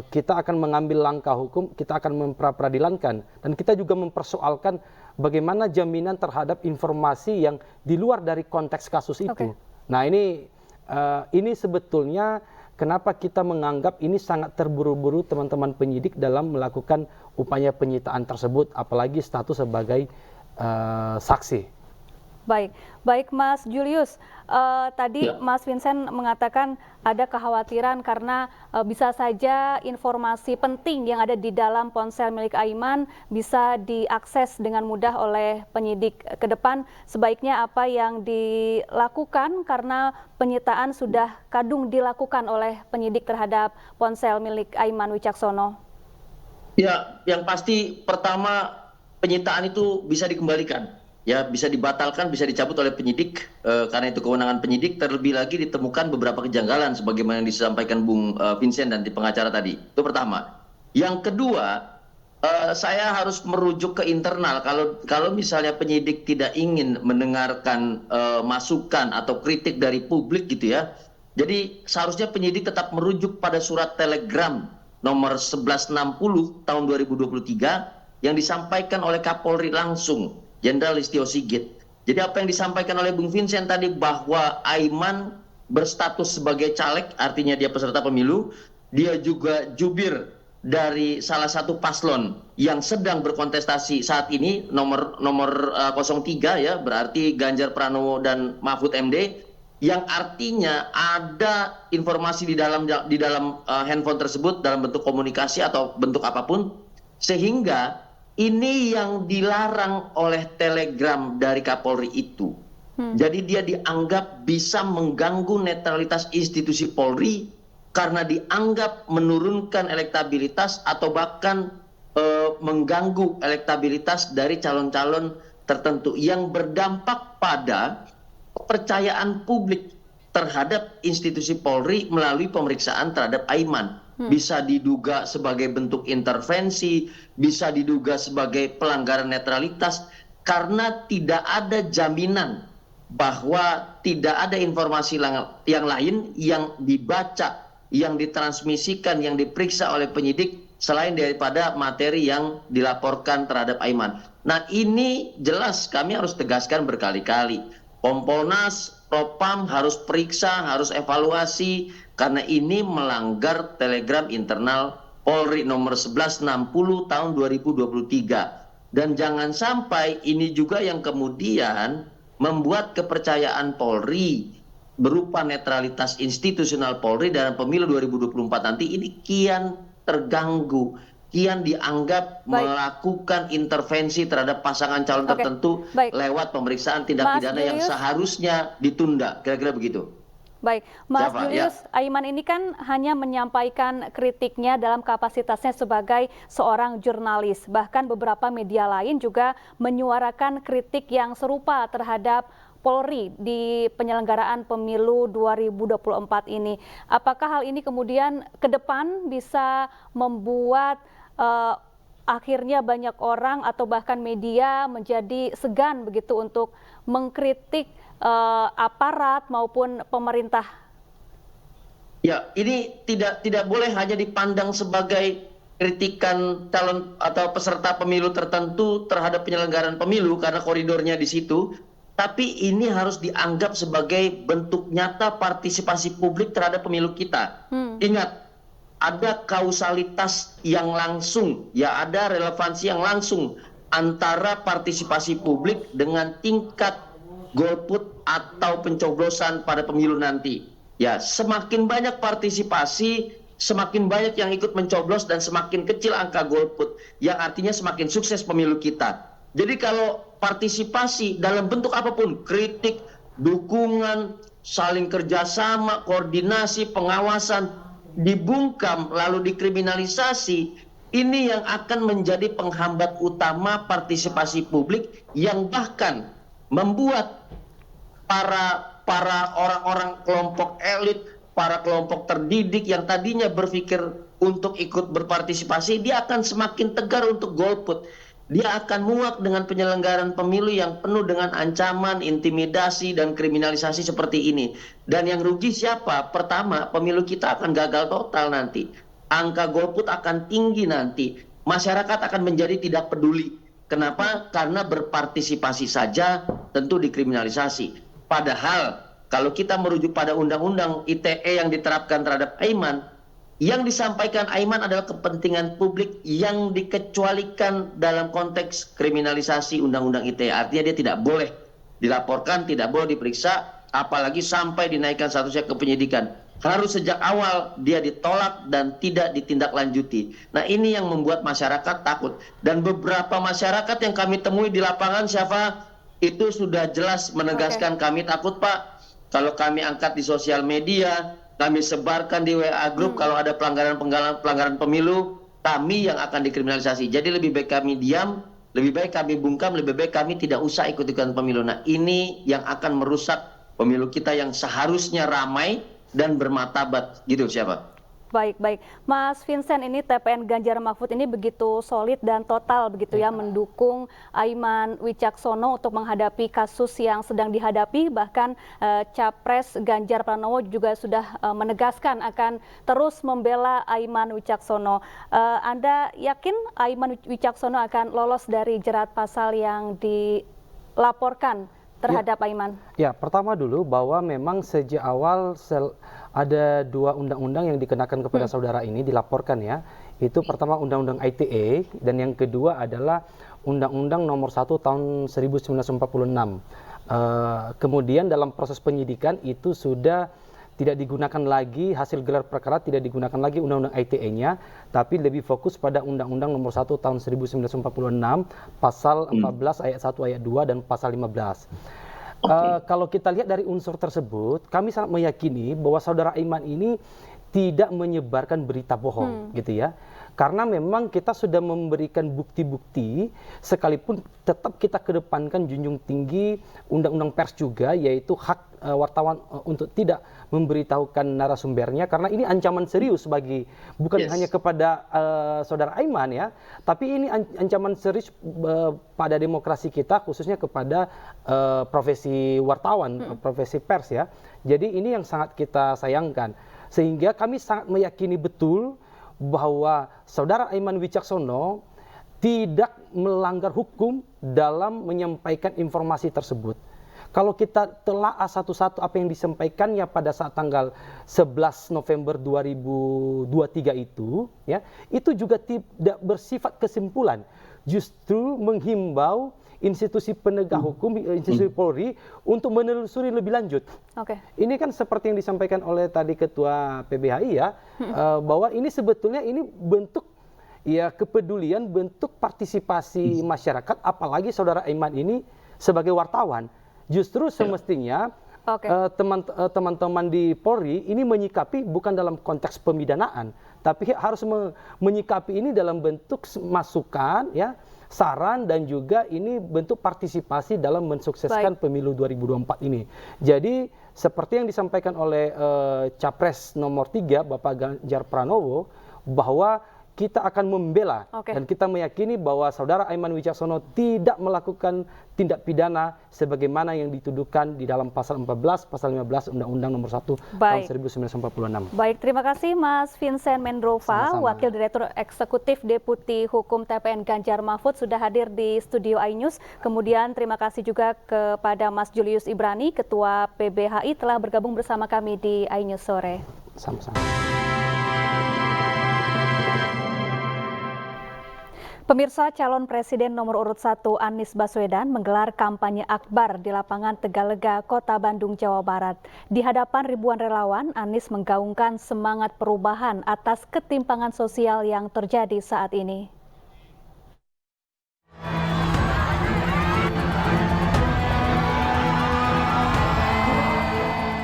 kita akan mengambil langkah hukum, kita akan memperadilankan, dan kita juga mempersoalkan bagaimana jaminan terhadap informasi yang di luar dari konteks kasus itu. Nah, ini sebetulnya kenapa kita menganggap ini sangat terburu-buru teman-teman penyidik dalam melakukan upaya penyitaan tersebut, apalagi status sebagai saksi. Baik Mas Julius, tadi Mas Vincent mengatakan ada kekhawatiran karena bisa saja informasi penting yang ada di dalam ponsel milik Aiman bisa diakses dengan mudah oleh penyidik. Ke depan sebaiknya apa yang dilakukan karena penyitaan sudah kadung dilakukan oleh penyidik terhadap ponsel milik Aiman Wicaksono? Ya, yang pasti pertama penyitaan itu bisa dikembalikan. Ya, bisa dibatalkan, bisa dicabut oleh penyidik, karena itu kewenangan penyidik. Terlebih lagi ditemukan beberapa kejanggalan sebagaimana yang disampaikan Bung Vincent dan di pengacara tadi. Itu pertama. Yang kedua, saya harus merujuk ke internal. Kalau misalnya penyidik tidak ingin mendengarkan masukan atau kritik dari publik gitu ya. Jadi seharusnya penyidik tetap merujuk pada surat telegram nomor 1160 tahun 2023 yang disampaikan oleh Kapolri langsung, Jenderal Listio Sigit. Jadi apa yang disampaikan oleh Bung Vincent tadi bahwa Aiman berstatus sebagai caleg, artinya dia peserta pemilu, dia juga jubir dari salah satu paslon yang sedang berkontestasi saat ini, nomor 03 ya, berarti Ganjar Pranowo dan Mahfud MD, yang artinya ada informasi di dalam handphone tersebut dalam bentuk komunikasi atau bentuk apapun, sehingga ini yang dilarang oleh telegram dari Kapolri itu. Jadi dia dianggap bisa mengganggu netralitas institusi Polri karena dianggap menurunkan elektabilitas atau bahkan mengganggu elektabilitas dari calon-calon tertentu yang berdampak pada kepercayaan publik terhadap institusi Polri melalui pemeriksaan terhadap Aiman. Bisa diduga sebagai bentuk intervensi, bisa diduga sebagai pelanggaran netralitas, karena tidak ada jaminan bahwa tidak ada informasi yang lain yang dibaca, yang ditransmisikan, yang diperiksa oleh penyidik selain daripada materi yang dilaporkan terhadap Aiman. Nah, ini jelas kami harus tegaskan berkali-kali. Kompolnas, Propam harus periksa, harus evaluasi, karena ini melanggar telegram internal Polri nomor 1160 tahun 2023. Dan jangan sampai ini juga yang kemudian membuat kepercayaan Polri berupa netralitas institusional Polri dalam pemilu 2024 nanti ini kian terganggu, kian dianggap melakukan intervensi terhadap pasangan calon tertentu lewat pemeriksaan tindak pidana yang seharusnya ditunda, kira-kira begitu. Baik, Mas Julius, Aiman ini kan hanya menyampaikan kritiknya dalam kapasitasnya sebagai seorang jurnalis. Bahkan beberapa media lain juga menyuarakan kritik yang serupa terhadap Polri di penyelenggaraan pemilu 2024 ini. Apakah hal ini kemudian ke depan bisa membuat akhirnya banyak orang atau bahkan media menjadi segan begitu untuk mengkritik aparat maupun pemerintah? Ya, ini tidak boleh hanya dipandang sebagai kritikan calon atau peserta pemilu tertentu terhadap penyelenggaraan pemilu karena koridornya di situ, tapi ini harus dianggap sebagai bentuk nyata partisipasi publik terhadap pemilu kita. Ingat, ada kausalitas yang langsung, ya ada relevansi yang langsung antara partisipasi publik dengan tingkat golput atau pencoblosan pada pemilu nanti. Ya, semakin banyak partisipasi, semakin banyak yang ikut mencoblos dan semakin kecil angka golput, yang artinya semakin sukses pemilu kita. Jadi kalau partisipasi dalam bentuk apapun, kritik, dukungan, saling kerjasama, koordinasi, pengawasan, dibungkam lalu dikriminalisasi, ini yang akan menjadi penghambat utama partisipasi publik yang bahkan membuat para orang-orang kelompok elit, para kelompok terdidik yang tadinya berpikir untuk ikut berpartisipasi, dia akan semakin tegar untuk golput. Dia akan muak dengan penyelenggaraan pemilu yang penuh dengan ancaman, intimidasi, dan kriminalisasi seperti ini. Dan yang rugi siapa? Pertama, pemilu kita akan gagal total nanti. Angka golput akan tinggi nanti. Masyarakat akan menjadi tidak peduli. Kenapa? Karena berpartisipasi saja tentu dikriminalisasi. Padahal kalau kita merujuk pada undang-undang ITE yang diterapkan terhadap Aiman, yang disampaikan Aiman adalah kepentingan publik yang dikecualikan dalam konteks kriminalisasi undang-undang ITE. Artinya dia tidak boleh dilaporkan, tidak boleh diperiksa, apalagi sampai dinaikkan statusnya ke penyidikan. Harus sejak awal dia ditolak dan tidak ditindaklanjuti. Nah, ini yang membuat masyarakat takut. Dan beberapa masyarakat yang kami temui di lapangan, Syafa, itu sudah jelas menegaskan kami takut, Pak. Kalau kami angkat di sosial media, kami sebarkan di WA grup, kalau ada pelanggaran pemilu, kami yang akan dikriminalisasi. Jadi lebih baik kami diam, lebih baik kami bungkam, lebih baik kami tidak usah ikut-ikutan pemilu. Nah, ini yang akan merusak pemilu kita yang seharusnya ramai dan bermartabat, gitu siapa? Baik. Mas Vincent, ini TPN Ganjar Mahfud ini begitu solid dan total begitu ya mendukung Aiman Wicaksono untuk menghadapi kasus yang sedang dihadapi. Bahkan Capres Ganjar Pranowo juga sudah menegaskan akan terus membela Aiman Wicaksono. Anda yakin Aiman Wicaksono akan lolos dari jerat pasal yang dilaporkan terhadap Aiman? Ya, pertama dulu bahwa memang sejak awal ada 2 undang-undang yang dikenakan kepada saudara ini dilaporkan ya. Itu pertama Undang-Undang ITE dan yang kedua adalah Undang-Undang Nomor 1 Tahun 1946. Kemudian dalam proses penyidikan itu sudah tidak digunakan lagi, hasil gelar perkara tidak digunakan lagi Undang-Undang ITE-nya, tapi lebih fokus pada Undang-Undang Nomor 1 Tahun 1946, Pasal 14 Ayat 1 Ayat 2 dan Pasal 15. Kalau kita lihat dari unsur tersebut, kami sangat meyakini bahwa saudara Aiman ini tidak menyebarkan berita bohong, gitu ya. Karena memang kita sudah memberikan bukti-bukti, sekalipun tetap kita kedepankan junjung tinggi undang-undang pers juga, yaitu hak wartawan untuk tidak memberitahukan narasumbernya, karena ini ancaman serius bagi bukan hanya kepada saudara Aiman ya, tapi ini ancaman serius pada demokrasi kita, khususnya kepada profesi wartawan, profesi pers ya. Jadi ini yang sangat kita sayangkan, sehingga kami sangat meyakini betul bahwa saudara Aiman Wicaksono tidak melanggar hukum dalam menyampaikan informasi tersebut. Kalau kita telaah satu-satu apa yang disampaikannya pada saat tanggal 11 November 2023 itu, ya, itu juga tidak bersifat kesimpulan, justru menghimbau institusi penegak hukum, institusi Polri untuk menelusuri lebih lanjut. Ini kan seperti yang disampaikan oleh tadi Ketua PBHI ya, bahwa ini sebetulnya ini bentuk ya kepedulian, bentuk partisipasi masyarakat, apalagi saudara Aiman ini sebagai wartawan. Justru semestinya teman-teman di Polri ini menyikapi bukan dalam konteks pemidanaan, tapi harus menyikapi ini dalam bentuk masukan ya, saran, dan juga ini bentuk partisipasi dalam mensukseskan pemilu 2024 ini. Jadi seperti yang disampaikan oleh Capres nomor 3 Bapak Ganjar Pranowo, bahwa kita akan membela dan kita meyakini bahwa saudara Aiman Wicaksono tidak melakukan tindak pidana sebagaimana yang dituduhkan di dalam pasal 14, pasal 15 Undang-Undang Nomor 1 tahun 1946. Baik, terima kasih Mas Vincent Mendrova, Wakil Direktur Eksekutif Deputi Hukum TPN Ganjar Mahfud sudah hadir di studio iNews. Kemudian terima kasih juga kepada Mas Julius Ibrani, Ketua PBHI telah bergabung bersama kami di iNews sore. Sama-sama. Pemirsa, calon presiden nomor urut 1 Anies Baswedan menggelar kampanye akbar di lapangan Tegalega, Kota Bandung, Jawa Barat. Di hadapan ribuan relawan, Anies menggaungkan semangat perubahan atas ketimpangan sosial yang terjadi saat ini.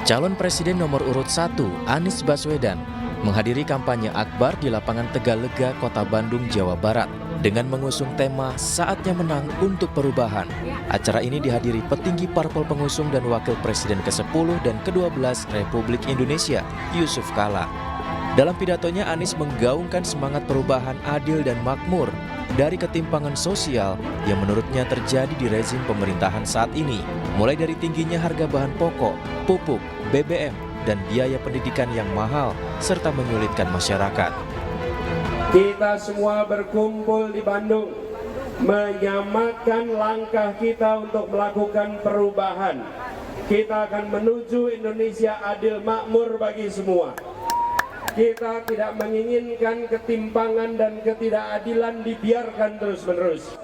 Calon presiden nomor urut 1 Anies Baswedan menghadiri kampanye akbar di lapangan Tegalega, Kota Bandung, Jawa Barat. Dengan mengusung tema Saatnya Menang untuk Perubahan. Acara ini dihadiri petinggi parpol pengusung dan wakil presiden ke-10 dan ke-12 Republik Indonesia, Yusuf Kala. Dalam pidatonya, Anies menggaungkan semangat perubahan adil dan makmur dari ketimpangan sosial yang menurutnya terjadi di rezim pemerintahan saat ini, mulai dari tingginya harga bahan pokok, pupuk, BBM, dan biaya pendidikan yang mahal, serta menyulitkan masyarakat. Kita semua berkumpul di Bandung, menyamakan langkah kita untuk melakukan perubahan. kita akan menuju Indonesia adil makmur bagi semua. Kita tidak menginginkan ketimpangan dan ketidakadilan dibiarkan terus-menerus.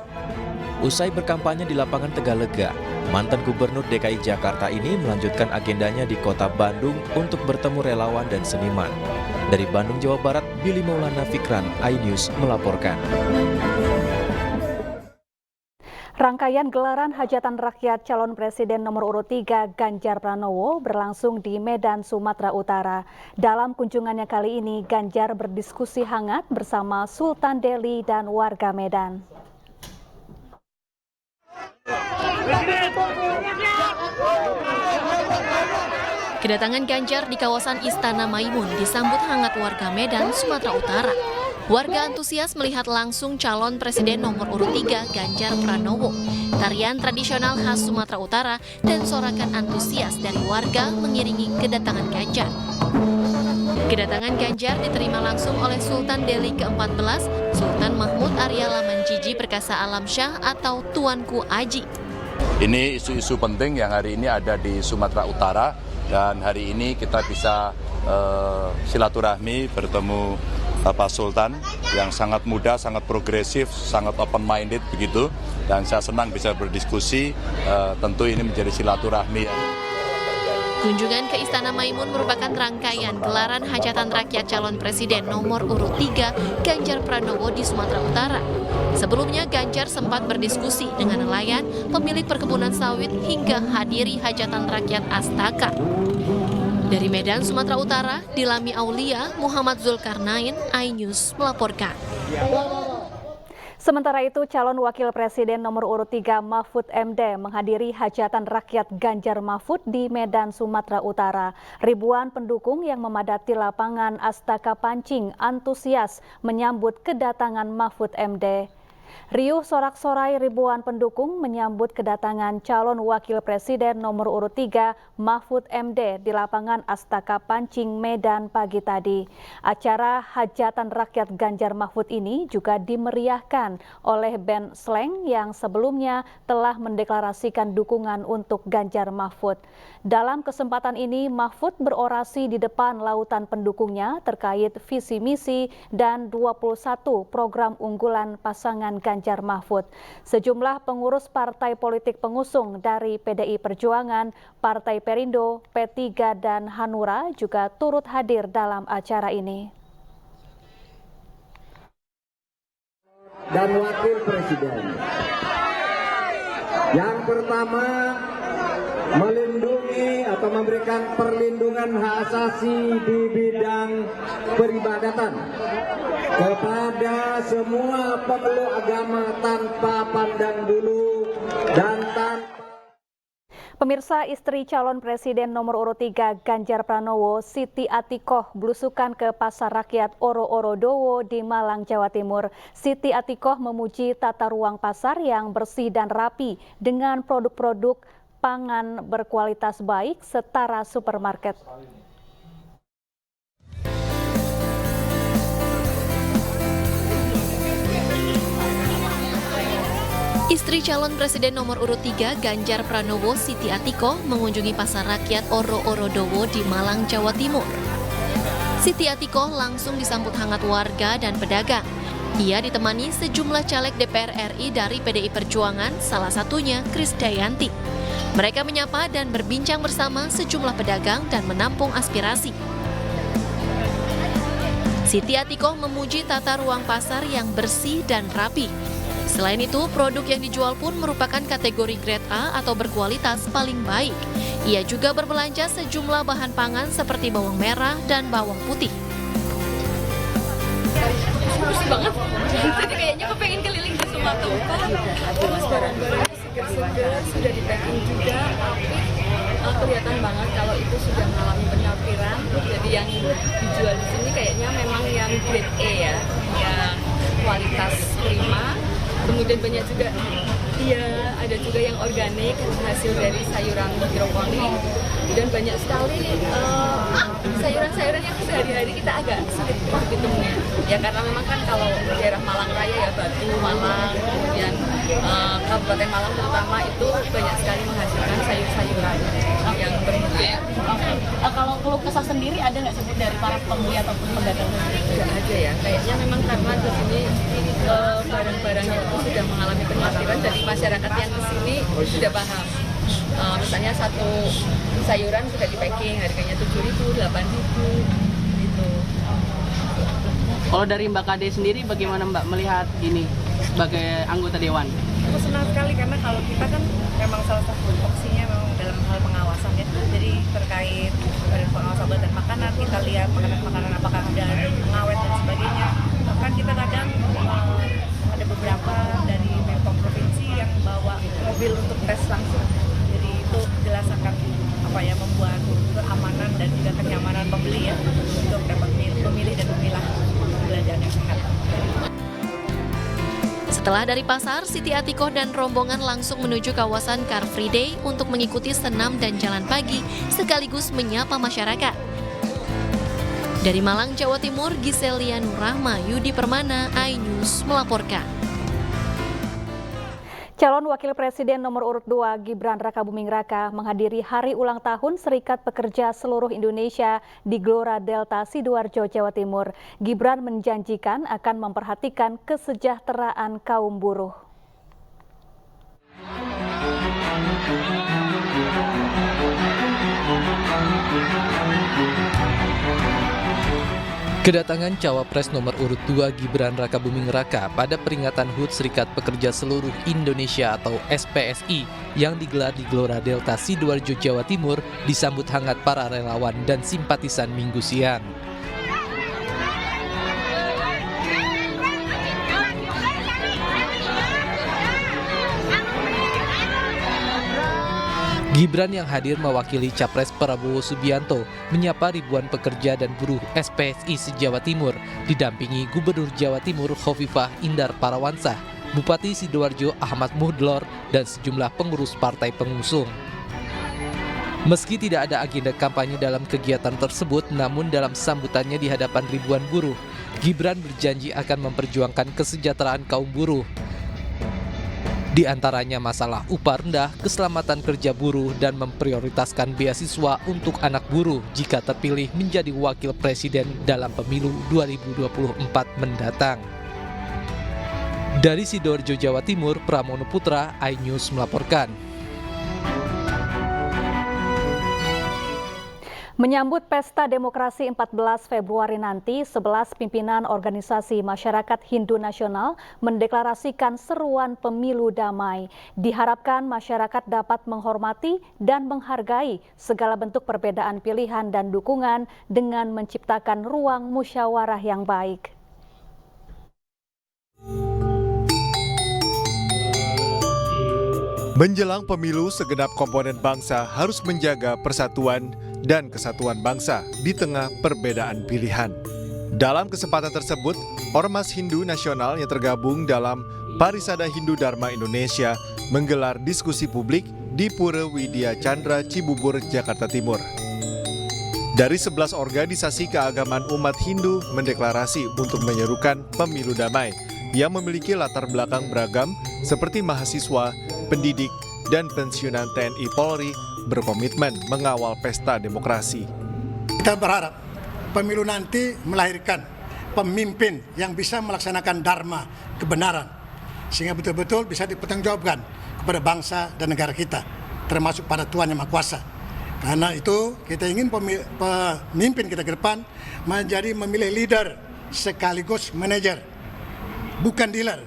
Usai berkampanye di lapangan Tegalega, mantan Gubernur DKI Jakarta ini melanjutkan agendanya di Kota Bandung untuk bertemu relawan dan seniman. Dari Bandung, Jawa Barat, Billy Maulana Fikran, iNews melaporkan. Rangkaian gelaran hajatan rakyat calon presiden nomor urut 3 Ganjar Pranowo berlangsung di Medan, Sumatera Utara. Dalam kunjungannya kali ini, Ganjar berdiskusi hangat bersama Sultan Delhi dan warga Medan. Kedatangan Ganjar di kawasan Istana Maimun disambut hangat warga Medan, Sumatera Utara. Warga antusias melihat langsung calon presiden nomor urut 3 Ganjar Pranowo. Tarian tradisional khas Sumatera Utara dan sorakan antusias dari warga mengiringi kedatangan Ganjar. Kedatangan Ganjar diterima langsung oleh Sultan Delhi ke-14, Sultan Mahmud Arya Lamanjiji Perkasa Alam Shah atau Tuanku Aji. Ini isu-isu penting yang hari ini ada di Sumatera Utara, dan hari ini kita bisa silaturahmi bertemu Bapak Sultan yang sangat muda, sangat progresif, sangat open-minded begitu, dan saya senang bisa berdiskusi, tentu ini menjadi silaturahmi. Kunjungan ke Istana Maimun merupakan rangkaian gelaran hajatan rakyat calon presiden nomor urut 3 Ganjar Pranowo di Sumatera Utara. Sebelumnya Ganjar sempat berdiskusi dengan nelayan, pemilik perkebunan sawit hingga hadiri hajatan rakyat Astaka. Dari Medan, Sumatera Utara, Dilami Aulia, Muhammad Zulkarnain, iNews melaporkan. Sementara itu, calon wakil presiden nomor urut 3 Mahfud MD menghadiri hajatan rakyat Ganjar Mahfud di Medan, Sumatera Utara. Ribuan pendukung yang memadati lapangan Astaka Pancing antusias menyambut kedatangan Mahfud MD. Riuh sorak-sorai ribuan pendukung menyambut kedatangan calon wakil presiden nomor urut 3 Mahfud MD di lapangan Astaka Pancing, Medan pagi tadi. Acara hajatan rakyat Ganjar Mahfud ini juga dimeriahkan oleh band Slang yang sebelumnya telah mendeklarasikan dukungan untuk Ganjar Mahfud. Dalam kesempatan ini, Mahfud berorasi di depan lautan pendukungnya terkait visi misi dan 21 program unggulan pasangan Ganjar Mahfud. Sejumlah pengurus partai politik pengusung dari PDI Perjuangan, Partai Perindo, P3 dan Hanura juga turut hadir dalam acara ini. Dan wakil presiden. Yang pertama, melindungi atau memberikan perlindungan hak asasi di bidang peribadatan kepada semua pemeluk agama tanpa pandang bulu dan tanpa. Pemirsa, istri calon presiden nomor urut 3 Ganjar Pranowo, Siti Atikoh, belusukan ke Pasar Rakyat Oro-Oro Dowo di Malang, Jawa Timur. Siti Atikoh memuji tata ruang pasar yang bersih dan rapi dengan produk-produk pangan berkualitas baik setara supermarket. Istri calon presiden nomor urut 3 Ganjar Pranowo, Siti Atikoh, mengunjungi Pasar Rakyat Oro-Oro Dowo di Malang, Jawa Timur. Siti Atikoh langsung disambut hangat warga dan pedagang. Ia ditemani sejumlah caleg DPR RI dari PDI Perjuangan, salah satunya Krisdayanti. Mereka menyapa dan berbincang bersama sejumlah pedagang dan menampung aspirasi. Siti Atikoh memuji tata ruang pasar yang bersih dan rapi. Selain itu, produk yang dijual pun merupakan kategori grade A atau berkualitas paling baik. Ia juga berbelanja sejumlah bahan pangan seperti bawang merah dan bawang putih. Bersih banget, jadi kayaknya aku pengen keliling di semua tempat. Terus barang-barang segar-segar, sudah di packing juga, tapi kelihatan banget kalau itu sudah mengalami penyortiran. Jadi yang dijual di sini kayaknya memang yang grade A ya, yang kualitas prima. Kemudian banyak juga, iya ada juga yang organik, hasil dari sayuran hidroponik. Dan banyak sekali sayuran-sayuran yang sehari-hari kita agak sulit ditemunya. Ya karena memang kan kalau daerah Malang Raya ya Batu, Malang, kemudian Kabupaten Malang terutama itu banyak sekali menghasilkan sayur-sayuran yang bermutu. Kalau keluh kesah sendiri ada nggak sih dari para pembeli ataupun pedagang? Tidak ada ya, kayaknya memang karena di sini barang-barangnya itu sudah mengalami penyelesaian dari masyarakat yang di sini sudah paham. Misalnya satu sayuran sudah di packing harganya 7.000, 8.000 gitu. Kalau dari Mbak Kade sendiri bagaimana Mbak melihat ini sebagai anggota dewan? Aku senang sekali karena kalau kita kan memang salah satu opsinya memang dalam hal pengawasan ya. Jadi terkait Badan Pengawas Obat dan Makanan, kita lihat makanan-makanan apakah ada pengawet dan sebagainya. Bahkan kita kadang ada beberapa dari Pemprov provinsi yang bawa mobil untuk tes langsung. Jadi itu jelas akan membuat keamanan dan juga kenyamanan pembeli ya untuk dapat memilih dan memilah belanjaan yang sehat. Setelah dari pasar, Siti Atikoh dan rombongan langsung menuju kawasan Car Free Day untuk mengikuti senam dan jalan pagi sekaligus menyapa masyarakat. Dari Malang, Jawa Timur, Giselia Nurrahma, Yudi Permana, iNews melaporkan. Calon Wakil Presiden nomor urut 2 Gibran Rakabuming Raka menghadiri hari ulang tahun Serikat Pekerja Seluruh Indonesia di Gelora Delta Sidoarjo, Jawa Timur. Gibran menjanjikan akan memperhatikan kesejahteraan kaum buruh. Kedatangan Cawapres nomor urut 2 Gibran Rakabuming Raka pada peringatan HUT Serikat Pekerja Seluruh Indonesia atau SPSI yang digelar di Gelora Delta Sidoarjo, Jawa Timur disambut hangat para relawan dan simpatisan Minggu siang. Gibran yang hadir mewakili Capres Prabowo Subianto menyapa ribuan pekerja dan buruh SPSI se-Jawa Timur, didampingi Gubernur Jawa Timur Khofifah Indar Parawansa, Bupati Sidoarjo Ahmad Muhdlor, dan sejumlah pengurus partai pengusung. Meski tidak ada agenda kampanye dalam kegiatan tersebut, namun dalam sambutannya di hadapan ribuan buruh, Gibran berjanji akan memperjuangkan kesejahteraan kaum buruh. Di antaranya masalah upah rendah, keselamatan kerja buruh, dan memprioritaskan beasiswa untuk anak buruh jika terpilih menjadi wakil presiden dalam pemilu 2024 mendatang. Dari Sidoarjo, Jawa Timur, Pramono Putra, iNews melaporkan. Menyambut Pesta Demokrasi 14 Februari nanti, 11 pimpinan organisasi masyarakat Hindu nasional mendeklarasikan seruan pemilu damai. Diharapkan masyarakat dapat menghormati dan menghargai segala bentuk perbedaan pilihan dan dukungan dengan menciptakan ruang musyawarah yang baik. Menjelang pemilu, segenap komponen bangsa harus menjaga persatuan dan kesatuan bangsa di tengah perbedaan pilihan. Dalam kesempatan tersebut, Ormas Hindu Nasional yang tergabung dalam Parisada Hindu Dharma Indonesia menggelar diskusi publik di Pura Widya Chandra, Cibubur, Jakarta Timur. Dari 11 organisasi keagamaan umat Hindu mendeklarasi untuk menyerukan pemilu damai yang memiliki latar belakang beragam seperti mahasiswa, pendidik, dan pensiunan TNI Polri berkomitmen mengawal pesta demokrasi. Kita berharap pemilu nanti melahirkan pemimpin yang bisa melaksanakan dharma, kebenaran, sehingga betul-betul bisa dipertanggungjawabkan kepada bangsa dan negara kita, termasuk pada Tuhan Yang Maha Kuasa. Karena itu kita ingin pemimpin kita ke depan memilih leader sekaligus manajer, bukan dealer,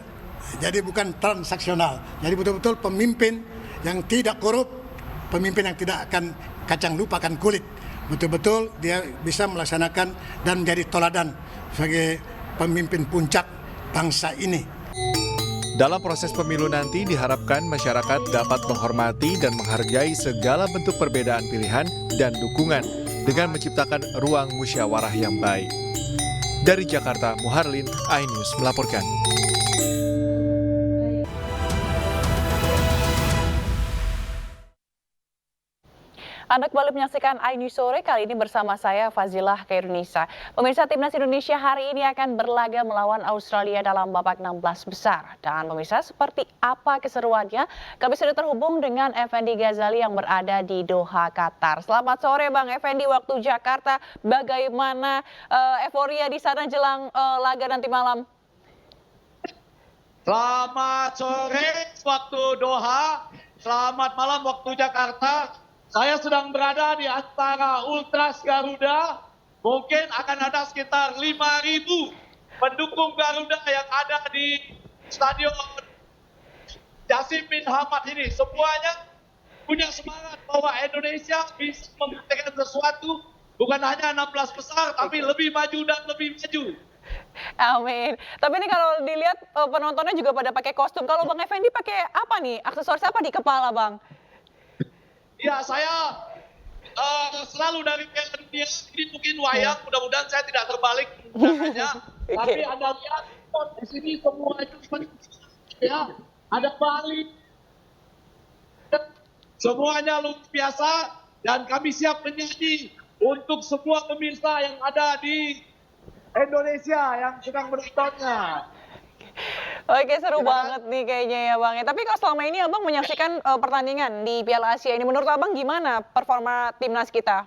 jadi bukan transaksional. Jadi betul-betul pemimpin yang tidak korup, pemimpin yang tidak akan kacang lupakan kulit. Betul-betul dia bisa melaksanakan dan menjadi toladan sebagai pemimpin puncak bangsa ini. Dalam proses pemilu nanti diharapkan masyarakat dapat menghormati dan menghargai segala bentuk perbedaan pilihan dan dukungan dengan menciptakan ruang musyawarah yang baik. Dari Jakarta, Muharlin, iNews melaporkan. Anda kembali menyaksikan iNews Sore, kali ini bersama saya Fazilah Khairunisa. Pemirsa, Timnas Indonesia hari ini akan berlaga melawan Australia dalam babak 16 besar. Dan pemirsa, seperti apa keseruannya? Kami sudah terhubung dengan Effendi Ghazali yang berada di Doha, Qatar. Selamat sore Bang Effendi, waktu Jakarta. Bagaimana euforia di sana jelang laga nanti malam? Selamat sore waktu Doha, selamat malam waktu Jakarta. Saya sedang berada di antara Ultras Garuda. Mungkin akan ada sekitar 5.000 pendukung Garuda yang ada di Stadion Jassim bin Hamad ini. Semuanya punya semangat bahwa Indonesia bisa membuktikan sesuatu, bukan hanya 16 besar, tapi lebih maju dan lebih maju. Amin. Tapi ini kalau dilihat penontonnya juga pada pakai kostum. Kalau Bang Effendi pakai apa nih? Aksesoris apa di kepala, Bang? Ya, saya selalu dari Piala Dunia, ini mungkin wayang, mudah-mudahan saya tidak terbalik menggunakannya. Tapi Anda lihat, di sini semua itu ya, ada Bali. Semuanya luar biasa, dan kami siap menyanyi untuk semua pemirsa yang ada di Indonesia yang sedang menontonnya. Oke, seru banget nih kayaknya ya Bang. Tapi kalau selama ini Abang menyaksikan pertandingan di Piala Asia ini, menurut Abang gimana performa timnas kita?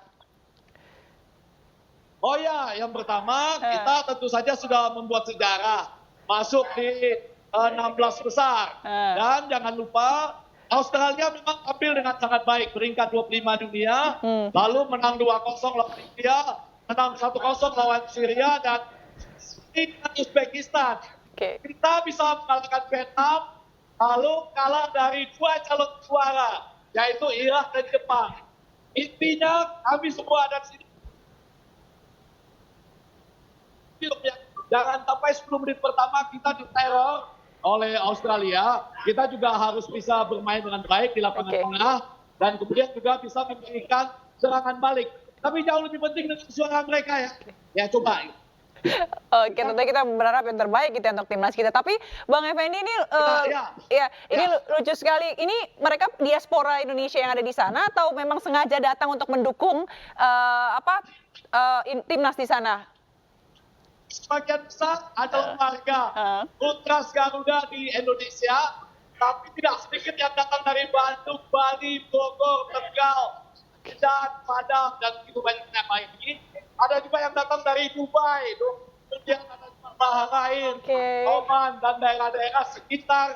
Oh ya, yang pertama kita tentu saja sudah membuat sejarah, masuk di 16 besar. Dan jangan lupa Australia memang tampil dengan sangat baik, peringkat 25 dunia, lalu menang 2-0 lawan India, menang 1-0 lawan Syria, dan Uzbekistan. Kita bisa mengalahkan Vietnam, lalu kalah dari 2 calon juara, yaitu Irak dan Jepang. Intinya kami semua ada di sini. Jangan sampai 10 menit pertama kita diteror oleh Australia. Kita juga harus bisa bermain dengan baik di lapangan tengah, dan kemudian juga bisa memberikan serangan balik. Tapi jauh lebih penting dengan suara mereka ya. Ya coba. Oke, tentu kita berharap yang terbaik gitu untuk timnas kita. Tapi Bang Effendi ini, ini lucu sekali. Ini mereka diaspora Indonesia yang ada di sana atau memang sengaja datang untuk mendukung timnas di sana? Sebagian besar adalah warga Ultras Garuda di Indonesia, tapi tidak sedikit yang datang dari Bandung, Bali, Bogor, Tegal, dan Padang, dan begitu banyak yang lain. Ada juga yang datang dari Dubai, kemudian ada Bahrain, Oman, dan daerah-daerah sekitar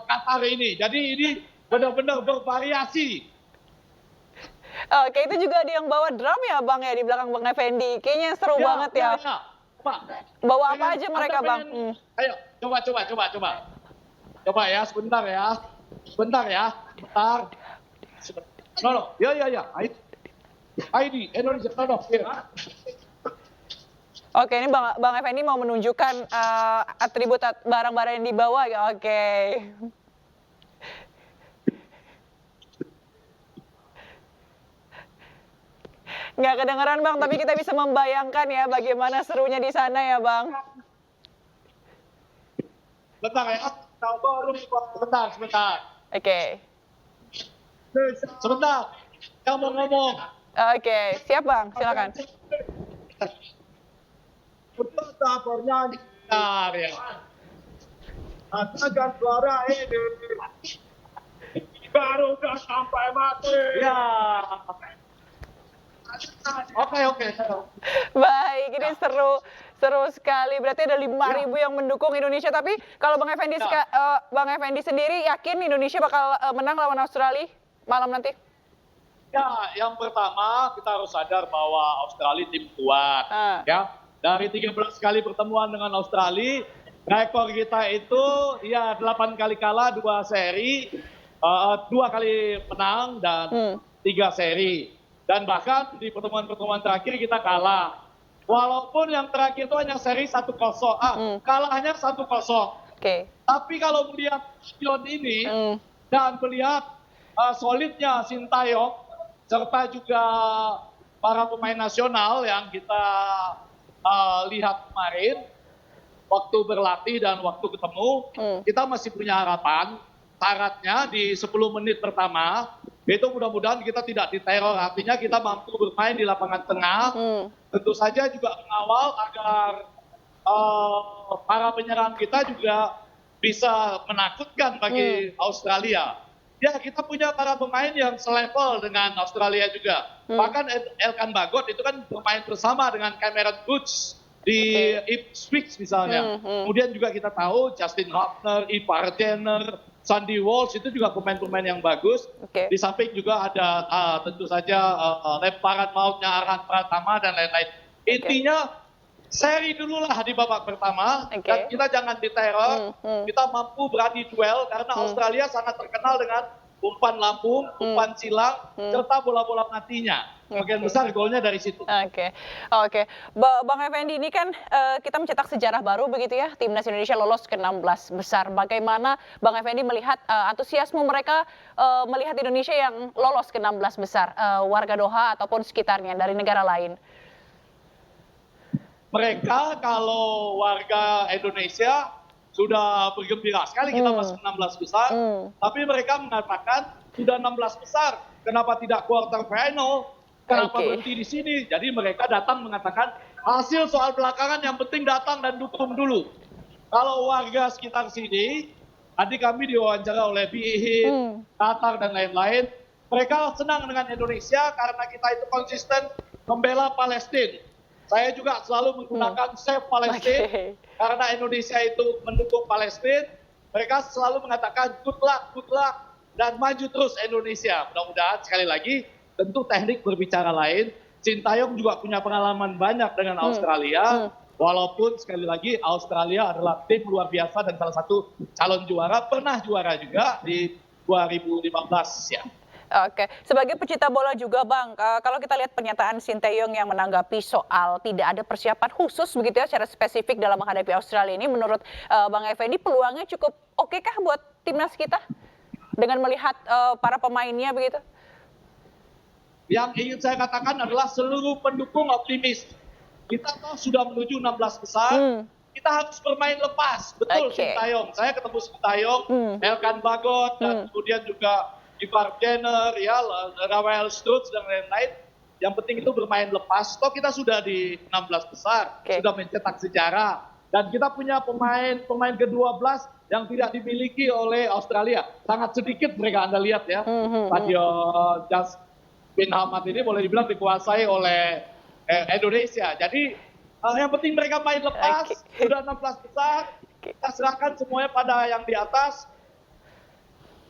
Qatar ini. Jadi ini benar-benar bervariasi. Oke, itu juga ada yang bawa drum ya Bang ya di belakang Bang Effendi. Kayaknya seru banget ya. Bawa apa aja mereka Bang? Ayo, coba. Coba ya, sebentar ya. Sebentar. No. Ya. ID Indonesia. No. Oke, ini Bang Effendi mau menunjukkan atribut barang-barang yang dibawa ya. Oke. Nggak kedengeran Bang, tapi kita bisa membayangkan ya bagaimana serunya di sana ya Bang. Bentar ya, sebentar. Oke. Sebentar, yang mau ngomong. Oke, siap Bang, silakan. Bentar ya. Katakan suara ini. Baru udah sampai mati. Ya. Oke. Baik, ini seru sekali. Berarti ada 5.000 yang mendukung Indonesia. Tapi kalau Bang Effendi sendiri yakin Indonesia bakal menang lawan Australia malam nanti? Ya, yang pertama kita harus sadar bahwa Australia tim kuat. Ya, dari 13 kali pertemuan dengan Australia, rekor kita itu ya 8 kali kalah, 2 seri, 2 kali menang dan 3 seri. Dan bahkan di pertemuan-pertemuan terakhir kita kalah. Walaupun yang terakhir itu hanya seri 1-0. Kalahnya 1-0. Tapi kalau melihat spion ini dan melihat solidnya Sintayong, serta juga para pemain nasional yang kita lihat kemarin, waktu berlatih dan waktu ketemu, kita masih punya harapan. Syaratnya di 10 menit pertama, Itu mudah-mudahan kita tidak diteror, artinya kita mampu bermain di lapangan tengah. Tentu saja juga mengawal agar para penyerang kita juga bisa menakutkan bagi Australia. Ya, kita punya para pemain yang selevel dengan Australia juga. Bahkan Elkan Bagot itu kan bermain bersama dengan Cameron Woods di Ipswich misalnya. Kemudian juga kita tahu Justin Hoffner, Ivar Jenner, Sandy Walsh itu juga pemain-pemain yang bagus. Di samping juga ada tentu saja lemparan mautnya Arhan Pratama dan lain-lain. Intinya seri dulu lah di babak pertama, dan kita jangan diteror, kita mampu berani duel, karena Australia sangat terkenal dengan umpan lambung, umpan silang, serta bola-bola matinya. Bagian besar golnya dari situ. Oke. Bang Effendi, ini kan kita mencetak sejarah baru begitu ya, Timnas Indonesia lolos ke 16 besar. Bagaimana Bang Effendi melihat antusiasme mereka melihat Indonesia yang lolos ke 16 besar, warga Doha ataupun sekitarnya dari negara lain? Mereka kalau warga Indonesia sudah bergembira sekali kita masuk 16 besar, tapi mereka mengatakan sudah 16 besar, kenapa tidak quarter final, kenapa berhenti di sini? Jadi mereka datang mengatakan hasil soal belakangan, yang penting datang dan dukung dulu. Kalau warga sekitar sini, tadi kami diwawancara oleh BIHIN, Qatar dan lain-lain, mereka senang dengan Indonesia karena kita itu konsisten membela Palestina. Saya juga selalu menggunakan Save Palestine, karena Indonesia itu mendukung Palestina. Mereka selalu mengatakan good luck, dan maju terus Indonesia. Mudah-mudahan sekali lagi, tentu teknik berbicara lain. Sintayong juga punya pengalaman banyak dengan Australia, walaupun sekali lagi Australia adalah tim luar biasa dan salah satu calon juara, pernah juara juga di 2015 ya. Oke, sebagai pecinta bola juga Bang, kalau kita lihat pernyataan Sintayong yang menanggapi soal tidak ada persiapan khusus begitu ya secara spesifik dalam menghadapi Australia ini, menurut Bang Effendi peluangnya cukup oke kah buat timnas kita dengan melihat para pemainnya begitu? Yang ingin saya katakan adalah seluruh pendukung optimis. Kita toh sudah menuju 16 besar, kita harus bermain lepas, betul Sintayong. Saya ketemu Sintayong, Elkan Bagot, dan kemudian juga Ivar Jenner, ya, Rafael Strutz dan lain-lain. Yang penting itu bermain lepas. Toh kita sudah di 16 besar, sudah mencetak sejarah. Dan kita punya pemain ke-12 yang tidak dimiliki oleh Australia. Sangat sedikit mereka, Anda lihat ya. Stadion Jas bin Hamad ini boleh dibilang dikuasai oleh Indonesia. Jadi yang penting mereka main lepas, sudah 16 besar. Kita serahkan semuanya pada yang di atas.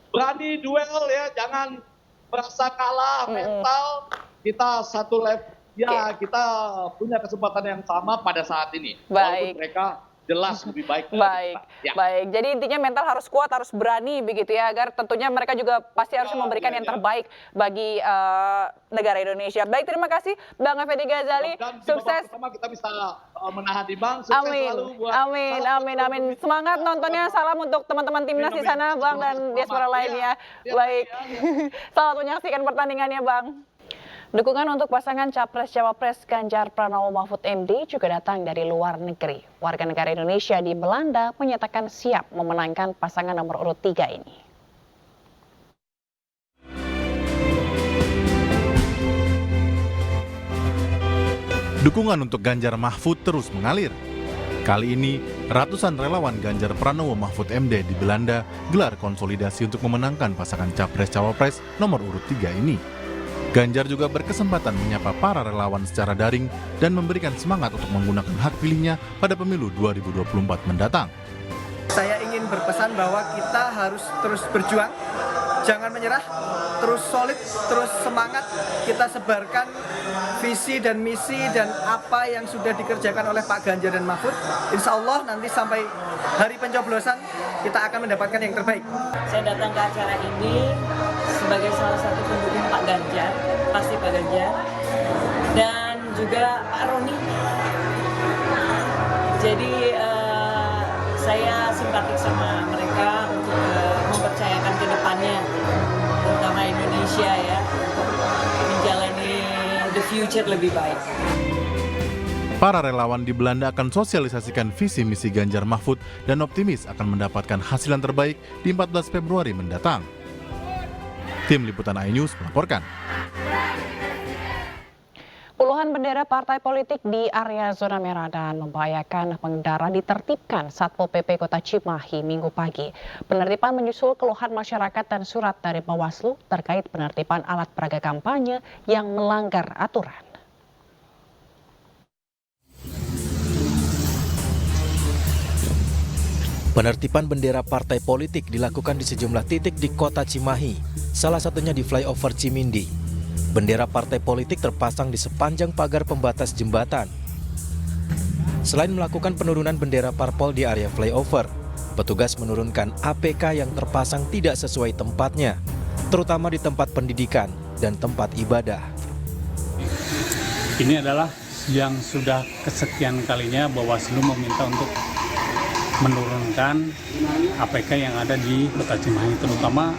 Berani duel ya, jangan merasa kalah mental. Kita satu level, ya kita punya kesempatan yang sama pada saat ini. Walaupun mereka jelas lebih baik. Baik. Jadi intinya mental harus kuat, harus berani begitu ya, agar tentunya mereka juga pasti harus memberikan yang terbaik bagi negara Indonesia. Baik, terima kasih Bang Effendi Ghazali. Sukses. Pertama kita bisa menahan imbang. Amin. Semangat nontonnya. Salam untuk teman-teman timnas di sana, Bang, dan diaspora lainnya. Baik. Selamat menyaksikan pertandingannya, Bang. Dukungan untuk pasangan Capres-Cawapres Ganjar Pranowo Mahfud MD juga datang dari luar negeri. Warga negara Indonesia di Belanda menyatakan siap memenangkan pasangan nomor urut 3 ini. Dukungan untuk Ganjar Mahfud terus mengalir. Kali ini, ratusan relawan Ganjar Pranowo Mahfud MD di Belanda gelar konsolidasi untuk memenangkan pasangan Capres-Cawapres nomor urut 3 ini. Ganjar juga berkesempatan menyapa para relawan secara daring dan memberikan semangat untuk menggunakan hak pilihnya pada pemilu 2024 mendatang. Saya ingin berpesan bahwa kita harus terus berjuang, jangan menyerah, terus solid, terus semangat. Kita sebarkan visi dan misi dan apa yang sudah dikerjakan oleh Pak Ganjar dan Mahfud. Insya Allah nanti sampai hari pencoblosan kita akan mendapatkan yang terbaik. Saya datang ke acara ini sebagai salah satu pendukung Pak Ganjar, pasti Pak Ganjar, dan juga Pak Roni. Jadi saya simpatik sama mereka untuk mempercayakan ke depannya, terutama Indonesia ya, menjalani the future lebih baik. Para relawan di Belanda akan sosialisasikan visi misi Ganjar Mahfud dan optimis akan mendapatkan hasil yang terbaik di 14 Februari mendatang. Tim Liputan iNews melaporkan. Puluhan bendera partai politik di area zona merah dan membahayakan pengendara ditertibkan Satpol PP Kota Cimahi Minggu pagi. Penertiban menyusul keluhan masyarakat dan surat dari Bawaslu terkait penertiban alat peraga kampanye yang melanggar aturan. Penertiban bendera partai politik dilakukan di sejumlah titik di Kota Cimahi, salah satunya di flyover Cimindi. Bendera partai politik terpasang di sepanjang pagar pembatas jembatan. Selain melakukan penurunan bendera parpol di area flyover, petugas menurunkan APK yang terpasang tidak sesuai tempatnya, terutama di tempat pendidikan dan tempat ibadah. Ini adalah yang sudah kesekian kalinya Bawaslu meminta untuk menurunkan APK yang ada di Kota Cimahi, terutama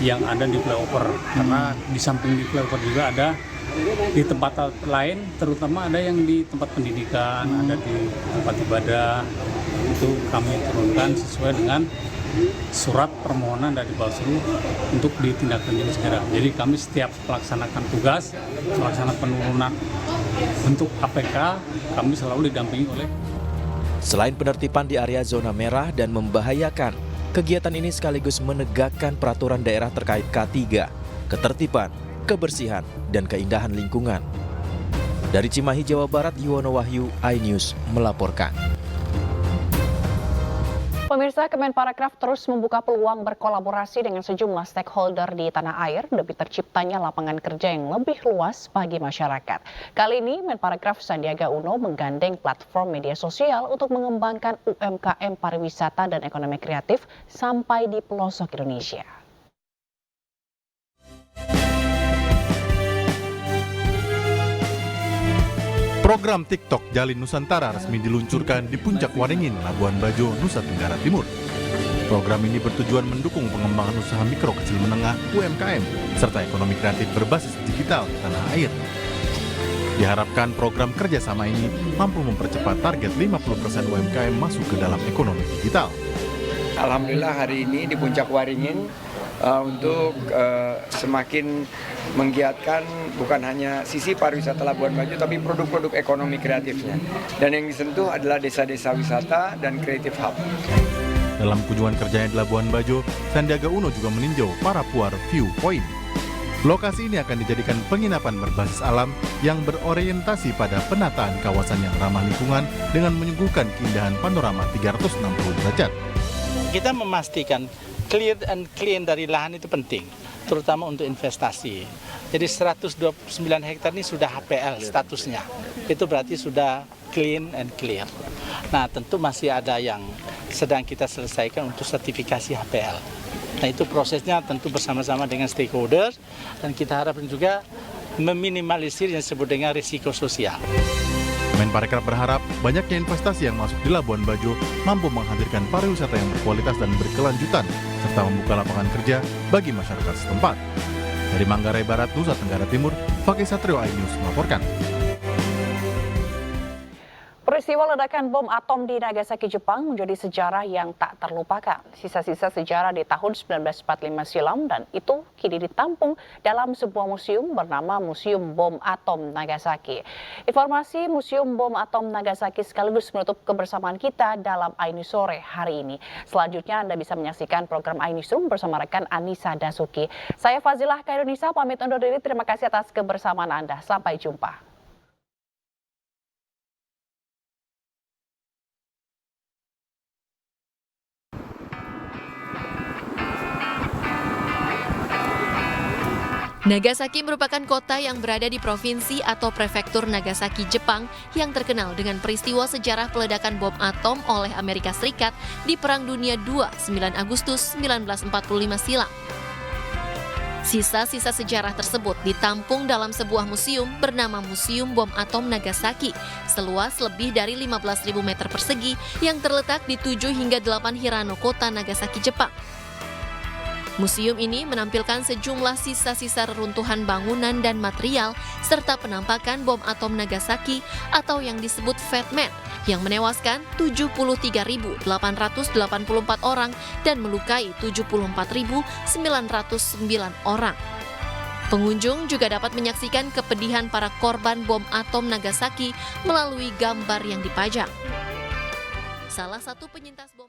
yang ada di flyover, karena di samping di flyover juga ada di tempat lain, terutama ada yang di tempat pendidikan, ada di tempat ibadah. Itu kami turunkan sesuai dengan surat permohonan dari Bawaslu untuk ditindaklanjuti segera. Jadi kami setiap melaksanakan tugas, melaksanakan penurunan untuk APK, kami selalu didampingi oleh. Selain penertiban di area zona merah dan membahayakan, kegiatan ini sekaligus menegakkan peraturan daerah terkait K3, ketertiban, kebersihan, dan keindahan lingkungan. Dari Cimahi, Jawa Barat, Yuwono Wahyu, iNews melaporkan. Pemirsa, Kemenparekraf terus membuka peluang berkolaborasi dengan sejumlah stakeholder di tanah air demi terciptanya lapangan kerja yang lebih luas bagi masyarakat. Kali ini, Menparekraf Sandiaga Uno menggandeng platform media sosial untuk mengembangkan UMKM pariwisata dan ekonomi kreatif sampai di pelosok Indonesia. Program TikTok Jalin Nusantara resmi diluncurkan di Puncak Waringin, Labuan Bajo, Nusa Tenggara Timur. Program ini bertujuan mendukung pengembangan usaha mikro kecil menengah UMKM serta ekonomi kreatif berbasis digital di tanah air. Diharapkan program kerjasama ini mampu mempercepat target 50% UMKM masuk ke dalam ekonomi digital. Alhamdulillah hari ini di Puncak Waringin untuk semakin menggiatkan bukan hanya sisi pariwisata Labuan Bajo tapi produk-produk ekonomi kreatifnya. Dan yang disentuh adalah desa-desa wisata dan creative hub. Dalam kunjungan kerjanya di Labuan Bajo, Sandiaga Uno juga meninjau Parapuar Viewpoint. Lokasi ini akan dijadikan penginapan berbasis alam yang berorientasi pada penataan kawasan yang ramah lingkungan dengan menyuguhkan keindahan panorama 360 derajat. Kita memastikan clear and clean dari lahan itu penting, terutama untuk investasi. Jadi 129 hektar ini sudah HPL statusnya, itu berarti sudah clean and clear. Nah tentu masih ada yang sedang kita selesaikan untuk sertifikasi HPL. Nah itu prosesnya tentu bersama-sama dengan stakeholder dan kita harapkan juga meminimalisir yang disebut dengan risiko sosial. Menparekraf berharap banyaknya investasi yang masuk di Labuan Bajo mampu menghadirkan pariwisata yang berkualitas dan berkelanjutan, serta membuka lapangan kerja bagi masyarakat setempat. Dari Manggarai Barat, Nusa Tenggara Timur, Fakih Satrio, iNews melaporkan. Peristiwa ledakan bom atom di Nagasaki, Jepang menjadi sejarah yang tak terlupakan. Sisa-sisa sejarah di tahun 1945 silam dan itu kini ditampung dalam sebuah museum bernama Museum Bom Atom Nagasaki. Informasi Museum Bom Atom Nagasaki sekaligus menutup kebersamaan kita dalam iNews Sore hari ini. Selanjutnya Anda bisa menyaksikan program iNewsroom bersama rekan Anissa Dasuki. Saya Fazilah Kairunisa pamit undur diri. Terima kasih atas kebersamaan Anda. Sampai jumpa. Nagasaki merupakan kota yang berada di provinsi atau prefektur Nagasaki, Jepang yang terkenal dengan peristiwa sejarah peledakan bom atom oleh Amerika Serikat di Perang Dunia II 9 Agustus 1945 silam. Sisa-sisa sejarah tersebut ditampung dalam sebuah museum bernama Museum Bom Atom Nagasaki seluas lebih dari 15.000 meter persegi yang terletak di 7 hingga 8 Hirano, kota Nagasaki, Jepang. Museum ini menampilkan sejumlah sisa-sisa reruntuhan bangunan dan material serta penampakan bom atom Nagasaki atau yang disebut Fat Man yang menewaskan 73.884 orang dan melukai 74.909 orang. Pengunjung juga dapat menyaksikan kepedihan para korban bom atom Nagasaki melalui gambar yang dipajang. Salah satu penyintas bom